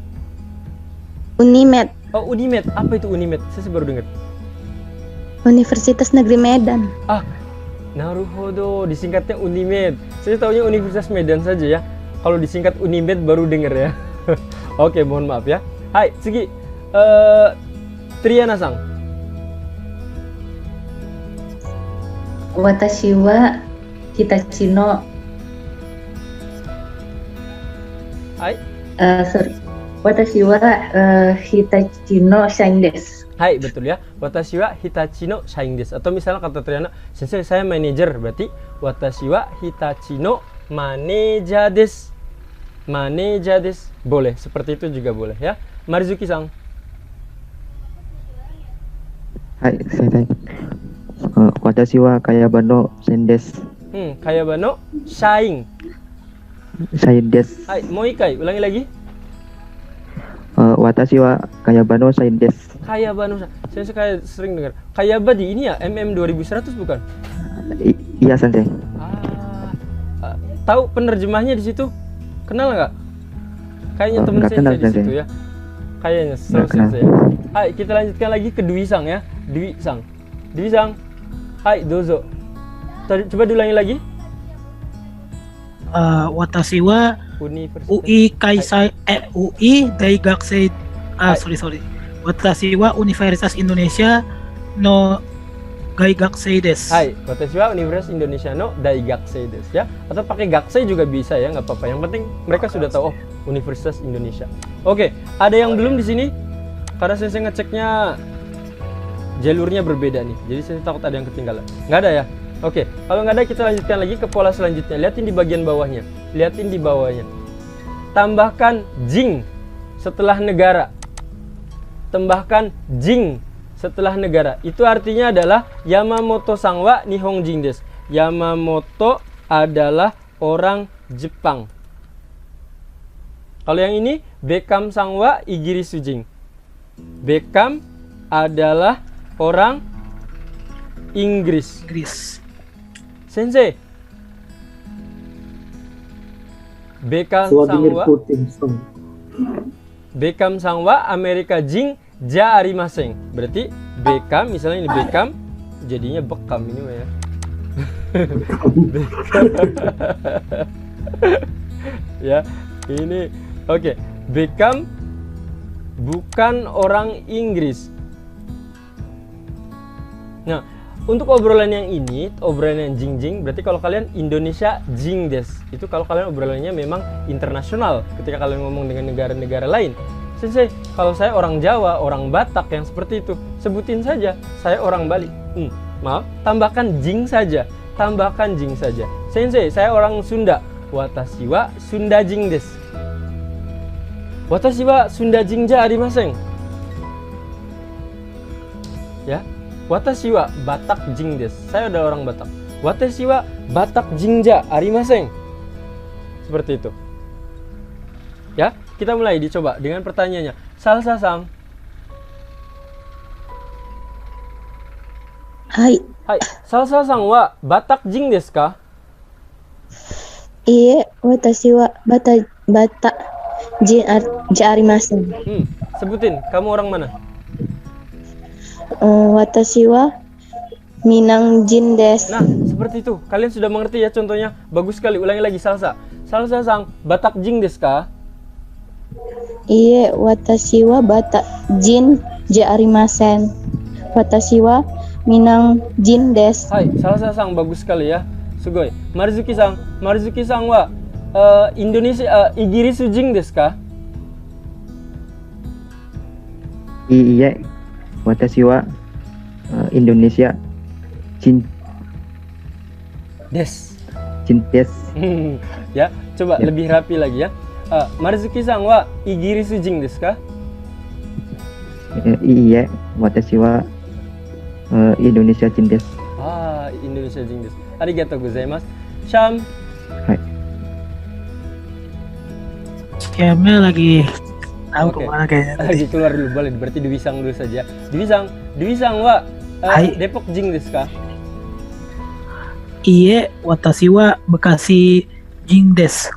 Unimed. Oh, Unimed. Apa itu Unimed? Saya baru dengar. Universitas Negeri Medan. Naruhodo, disingkatnya Unimed. Saya taunya Universitas Medan saja ya. Kalau disingkat Unimed baru denger ya. Oke, mohon maaf ya. Hai, Sugi. Triana-san. Watashi wa Hitachi no Hai. Sorry. Watashi wa Hitachi no shain desu. Hai, betul ya. Watashi wa Hitachi no shain desu. Atau misalnya kata Triana, sensei saya manajer, berarti watashi wa Hitachi no manager desu. Manager desu. Boleh, seperti itu juga boleh ya. Marizuki-san. Hai, sensei. Watashi wa Kayaba no shain desu. Kayaba no shain. Shain desu. Hai, mau ikai, ulangi lagi. Watashi wa Kayaba no shain desu. Kayaba no, saya sering dengar. Kayaba di ini ya, MM 2100 bukan? Iya, sensei. Tahu penerjemahnya di situ? Kenal nggak? Kayaknya temen Nggak saya kenal, di situ sensei. ya. Kayaknya saya. Hai, kita lanjutkan lagi ke Dwi-sang ya. Dwi-sang. Dwi-sang. Hai, dozo. Coba diulangi lagi. Watashi wa UI Kaisai UI Daigakusei sorry. Watashi wa Universitas Indonesia no Daigakusei desu. Hai, watashi wa Universitas Indonesia no Daigakusei desu ya. Atau pakai gakusei juga bisa ya, nggak apa-apa. Yang penting mereka sudah tahu Universitas Indonesia. Oke, ada yang belum di sini? Karena saya ngeceknya jalurnya berbeda nih. Jadi saya takut ada yang ketinggalan. Nggak ada ya? Oke, kalau nggak ada kita lanjutkan lagi ke pola selanjutnya. Lihatin di bagian bawahnya. Lihatin di bawahnya. Tambahkan jing setelah negara. Tambahkan jing setelah negara. Itu artinya adalah Yamamoto-san wa Nihonjin desu. Yamamoto adalah orang Jepang. Kalau yang ini Bekam-san wa Igirisujin. Bekam adalah orang Inggris. Sensei. Bekam-san wa Bekam-san wa Amerika Jin ja arimasen. Berarti Bekam, misalnya ini Bekam, jadinya Bekam ini mah ya. Ya, ini oke. Bekam bukan orang Inggris. Nah, untuk obrolan yang ini, obrolan yang jing-jing, berarti kalau kalian Indonesia jing des. Itu kalau kalian obrolannya memang internasional ketika kalian ngomong dengan negara-negara lain. Sensei, kalau saya orang Jawa, orang Batak yang seperti itu, sebutin saja saya orang Bali. Maaf, tambahkan jing saja. Tambahkan jing saja. Sensei, saya orang Sunda. Watashi wa Sunda jing des. Watashi wa Sunda jing ja arimasen. Ya. Watashi wa Batak jing desu. Saya adalah orang Batak. Watashi wa Batak jingja arimasen. Seperti itu. Ya, kita mulai dicoba dengan pertanyaannya. Salsa-san. Hai. Hai, Salsa-san wa Batak jing desu ka? Iye, watashi wa Batak jin ja arimasen. Sebutin, kamu orang mana? Watashi wa Minang jin desu. Nah, seperti itu. Kalian sudah mengerti ya contohnya? Bagus sekali. Ulangi lagi, Salsa. Salsa-san, Batak jing desu ka? Iye, watashi wa Batak jin ja arimasen. Watashi wa Minang jin desu. Hai, Salsa-san, bagus sekali ya. Sugoi. Marizuki-san, Marizuki-san wa Indonesia Igirisu jing desu ka? Iya. Watashi wa Indonesia Jin des. Ya, coba lebih rapi lagi ya. Marizuki-san wa Igirisu jing desu ka? Iya, watashi wa Indonesia Jin desu. Indonesia jing desu. Arigatou gozaimasu. Syam. Hai. Scamnya lagi tahu kemana kayaknya. Lagi keluar dulu, boleh. Berarti Dwi-sang dulu saja. Dwi-sang wa Depok jing desu ka? Iye, watashi wa Bekasi jing desu.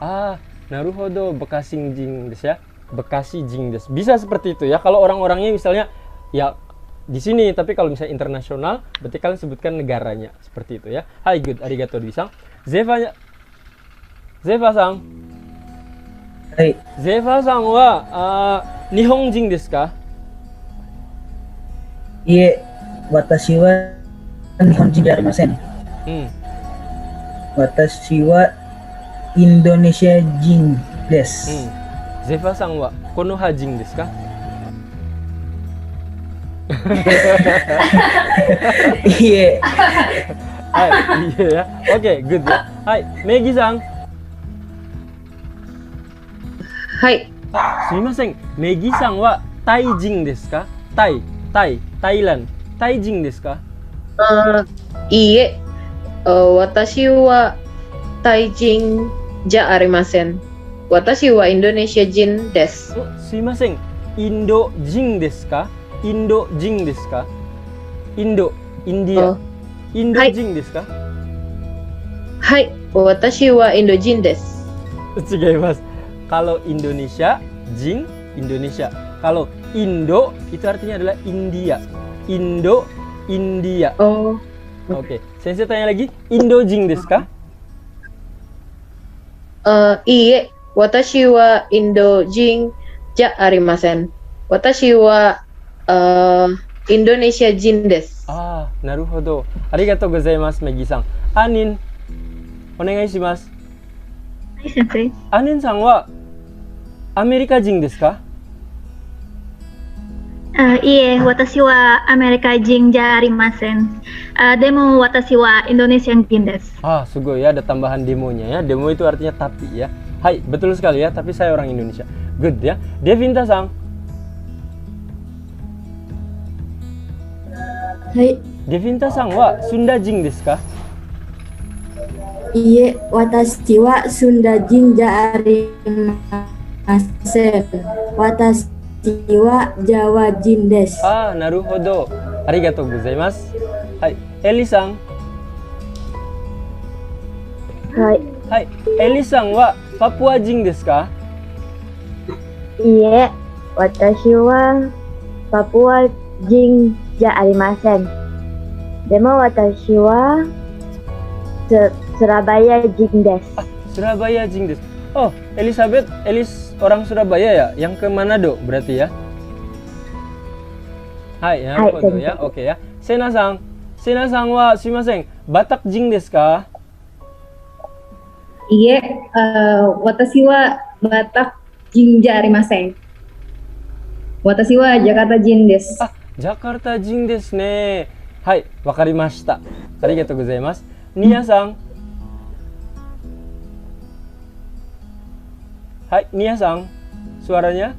Naruhodo, Bekasi jing desu ya. Bekasi jing desu. Bisa seperti itu ya. Kalau orang-orangnya misalnya ya di sini, tapi kalau misalnya internasional berarti kalian sebutkan negaranya seperti itu ya. Hai, good, arigato Dwi-san. Zefa-san. Hai. Zefa-san wa Nihonjin desu ka? Iye, watashi wa Nihonjinじゃありません。私はインドネシア人です。ゼファさんはこの葉人ですか？いえ。はい、いえや。OK、good や。はい、メギさん。はい。すみません、メギさんはタイ人ですか？タイランド、タイ人ですか？いいえ、私はタイ人じゃありません。私はインドネシア人です。すみません、インド人ですか？インド人ですか？インディア。インド人ですか？はい、私はインド人です。違います。Kalau Indonesia, Jin, Indonesia. Kalau Indo, itu artinya adalah India. Indo, India. Oh. Oke, Sensei tanya lagi, Indo Jin desu ka? いいえ、私はインド人じゃありません。私はインドネシア人です。ああ、なるほど。ありがとうございます、メギさん。アニン、お願いします。はい、先生。アニンさんはアメリカ人ですか？いえ、私はアメリカ人じゃありません。でも私はインドネシア人です。Ah, sugoi ya, ada tambahan demonya ya. Demo itu artinya tapi ya. Hai, betul sekali ya, tapi saya orang Indonesia. Good ya. Devinta-san. Hai. Devinta-san wa Sunda jin desu ka? Iye, watashi wa Sunda jin ja arimasen. Watashi wa Jawa jin desu. Ah, naruhodo. Arigatou gozaimasu. Hai, Eli-san. Hai. Hai, Eli-san wa Papua jin desu ka? Iye, watashi wa Papua jinじゃありません。でも私はSurabaya jin desu. Surabaya jin desu. Oh, Elizabeth, Elis orang Surabaya ya? Yang ke Manado berarti ya? Hai, naruhodo ya. Oke ya. Sena-san. Sena-san wa sumimasen, Batak jin desu ka? Iye, watashi wa Batak jinじゃありません。私はJakarta jin desu. Jakarta jin desu ne. Hai, wakarimashita. Arigatou gozaimasu. Nia-san. Hai, Nia-san. Suaranya?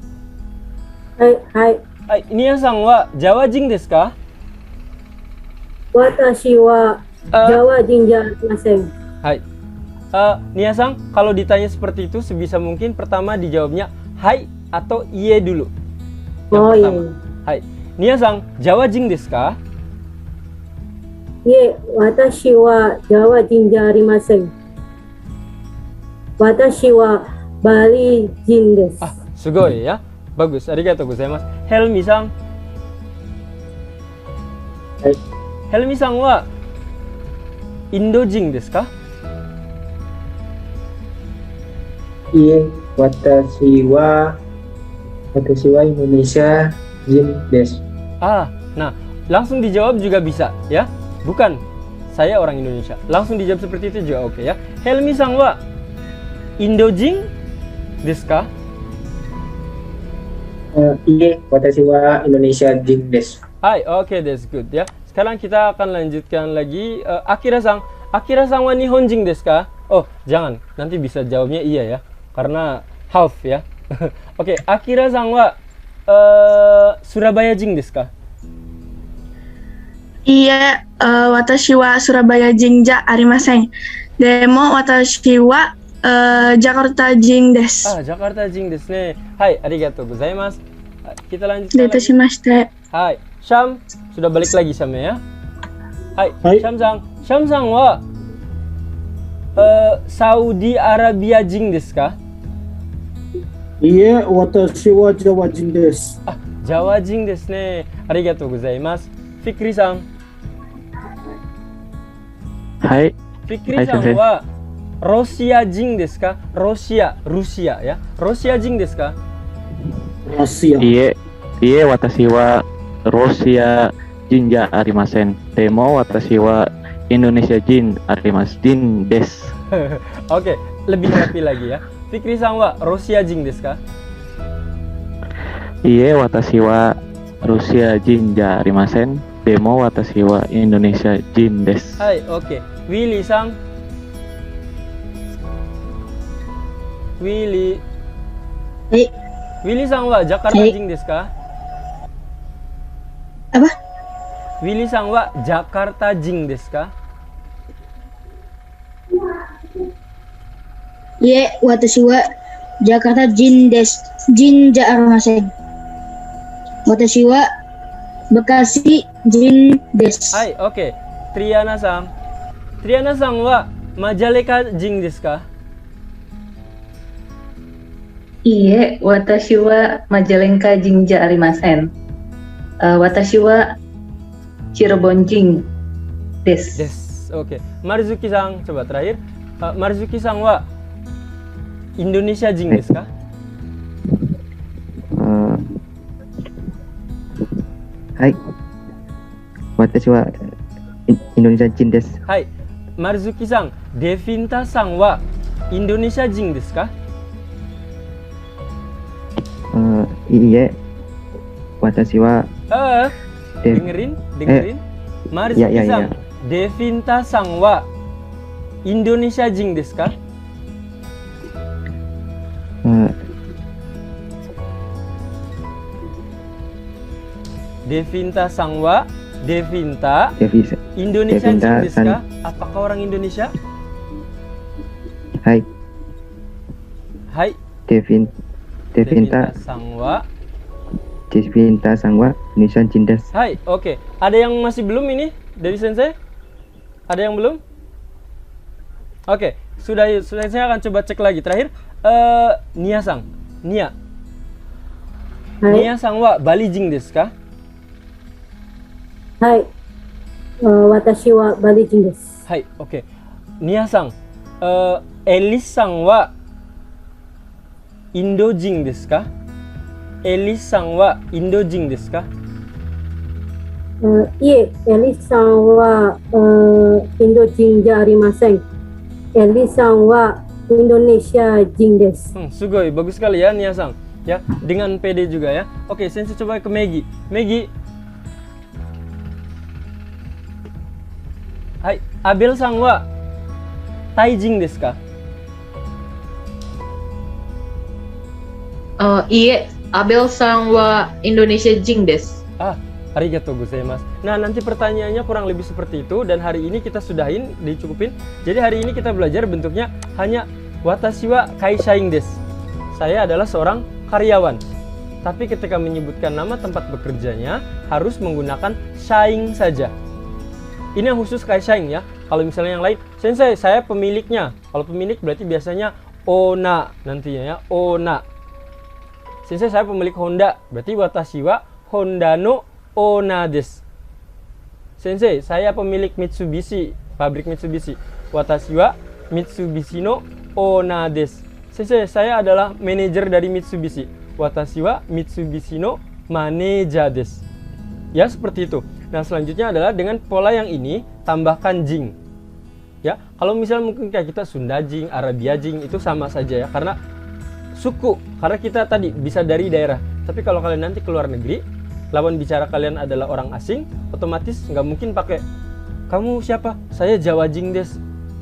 Hai. Hai, Nia-san wa Jawa jin desu ka? Watashi wa Jawa jin ja arimasen. Hai. Nia-san, kalau ditanya seperti itu sebisa mungkin pertama dijawabnya hai atau iye dulu. Yang pertama. Hai. Nia-san, Jawa jin desu ka? Iye, watashi wa Jawa jin ja arimasen. Watashi wa Bali jin desu. Sugoi ya. Bagus, arigatou gozaimasu. Helmi-san. Helmi-san wa Indo jin desu ka? Iye, watashi wa Indonesia jin desu. Nah, langsung dijawab juga bisa ya. Bukan, saya orang Indonesia. Langsung dijawab seperti itu juga oke ya. Helmi-san wa Indo jin desu ka? Iye, watashi wa Indonesia jin desu. Hai, oke, that's good ya. Sekarang kita akan lanjutkan lagi. Akira-san. Akira-san wa Nihon jin desu ka? Oh, jangan. Nanti bisa jawabnya iya ya. Karena half ya. Oke, Akira-san wa Surabaya jin desu ka? Iye, watashi wa Surabaya jin ja arimasen. Demo watashi wa Jakarta jin desu. Jakarta jin desu ne. Hai, arigatou gozaimasu. Kita lanjutkan lagi. Detashimashite. Hai, Syam. Sudah balik lagi Syam ya. Hai, Syam-san. Syam-san wa Saudi Arabia jin desu ka? Iye, watashi wa Jawa jin desu. Jawa jing desu ne. Arigatou gozaimasu. Fikri-san. Hai. Fikri-san Sensei. wa Rusia jing desu ka? Rusia ya. Rusia jing desu ka? Rusia. Iye watashi wa Rusia jin ja arimasen. Demo watashi wa Indonesia jin arimasu. Jin desu. Oke, lebih rapi lagi ya. Fikri-san wa Rusia jing desu ka? Iye watashi wa Rusia jin ja arimasen. Demo watashi wa Indonesia jin desu. Hai, oke. Willy-san. Willy. Willy-san wa Jakarta jing desu ka? Apa? Willy-san wa Jakarta jing desu ka? Ye, watashi wa Jakarta jin desu. Jin ja arimasen. Watashi wa Bekasi jin desu. Hai, oke. Triana-san. Triana-san wa Majalengka jing desu ka? Iye, watashi wa Majalengka jing ja arimasen. Watashi wa Cirebon jing desu. Oke. Marzuki-san, coba terakhir. Marzuki-san wa Indonesia jing desu ka? Hai. Watashi wa Indonesia jin desu. Hai. Marzuki-san, Devinta-san wa Indonesia jing desu ka? Iye. Watashi wa dengerin. Marzuki-san, Devinta-san wa Indonesia jing desu ka? Devinta-san wa Indonesia jing desu ka? Apakah orang Indonesia? Hai. Hai. Devinta-san wa Indonesia jin desu. Hai, oke. Ada yang masih belum ini dari Sensei? Ada yang belum? Oke, sudah saya akan coba cek lagi. Terakhir, Nia-san. Nia-san wa Bali jing desu ka? Hai. Watashi wa Bali jin desu. Hai, oke. Nia-san, Elis-san wa Indo jing desu ka? Elis-san wa Indo jing desu ka? Iye, Elis-san wa Indo jin ja arimasen. Elis-san wa Indonesia jin desu. Sugoi, bagus sekali ya Nia-san. Ya, dengan PD juga ya. Oke, Sensei coba ke Megi. Megi. Hai, Abel-san wa Taijing desu ka? Iye, Abel-san wa Indonesia jing desu. Arigatou gozaimasu. Nah, nanti pertanyaannya kurang lebih seperti itu dan hari ini kita sudahin, dicukupin. Jadi hari ini kita belajar bentuknya hanya watashi wa kaishain desu. Saya adalah seorang karyawan. Tapi ketika menyebutkan nama tempat bekerjanya harus menggunakan shain saja. Ini yang khusus kaishain ya. Kalau misalnya yang lain, Sensei, saya pemiliknya. Kalau pemilik berarti biasanya ona nantinya ya, ona. Sensei, saya pemilik Honda, berarti watashi wa Honda no ona desu. Sensei, saya pemilik Mitsubishi, pabrik Mitsubishi, watashi wa Mitsubishi no ona desu. Sensei, saya adalah manajer dari Mitsubishi, watashi wa Mitsubishi no manager desu. Ya, seperti itu. Nah, selanjutnya adalah dengan pola yang ini tambahkan jing. Ya, kalau misalnya mungkin kayak kita Sunda jing, Arabia jing itu sama saja ya, karena suku, karena kita tadi bisa dari daerah. Tapi kalau kalian nanti keluar negeri, lawan bicara kalian adalah orang asing, otomatis nggak mungkin pakai kamu siapa? Saya Jawa jing des,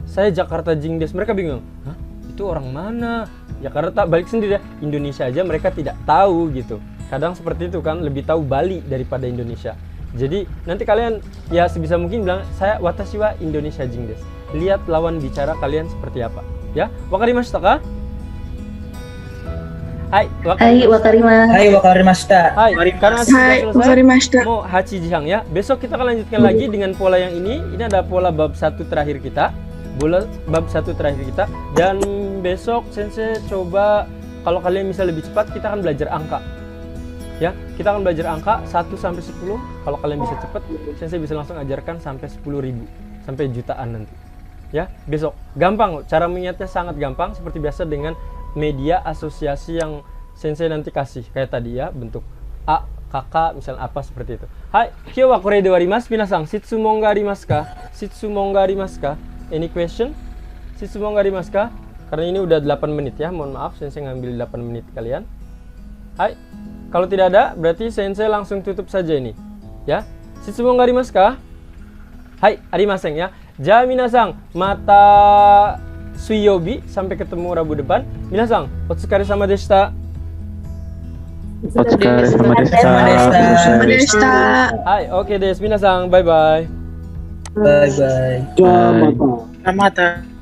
saya Jakarta jing des. Mereka bingung, hah? Itu orang mana? Ya karena tak balik sendiri ya, Indonesia aja mereka tidak tahu gitu. Kadang seperti itu kan, lebih tahu Bali daripada Indonesia. Jadi nanti kalian ya sebisa mungkin bilang saya watashi wa Indonesia jing desu. Lihat lawan bicara kalian seperti apa. Ya, wakarimashita ka? Hai, wakarimashita. Hai, karena sudah wakarimashita. Mau hachi jihang ya. Besok kita akan lanjutkan lagi dengan pola yang ini. Ini ada pola bab 1 terakhir kita. Bab 1 terakhir kita. Dan besok Sensei coba kalau kalian bisa lebih cepat kita akan belajar angka. Ya, kita akan belajar angka 1 sampai 10. Kalau kalian bisa cepat, Sensei bisa langsung ajarkan sampai 10.000, sampai jutaan nanti. Ya, besok. Gampang, cara mengingatnya sangat gampang seperti biasa dengan media asosiasi yang Sensei nanti kasih kayak tadi ya, bentuk A, kakak, misalnya apa seperti itu. Hai, kyo wa kore de warimasu. Minasang, shitsumon ga arimasu ka? Shitsumon ga arimasu ka? Any question? Shitsumon ga arimasu ka? Karena ini udah 8 menit ya, mohon maaf Sensei ngambil 8 menit kalian. Hai. Kalau tidak ada, berarti Sensei langsung tutup saja ini. Ya. Shitsumon ga arimasu ka? Hai, arimasen ya. Ja minasang, mata Suiyobi, sampai ketemu Rabu depan. Minasang, otsukare sama deshita. Otsukare sama deshita. Hai, oke desu. Minasang, bye bye. Bye bye. Selamat.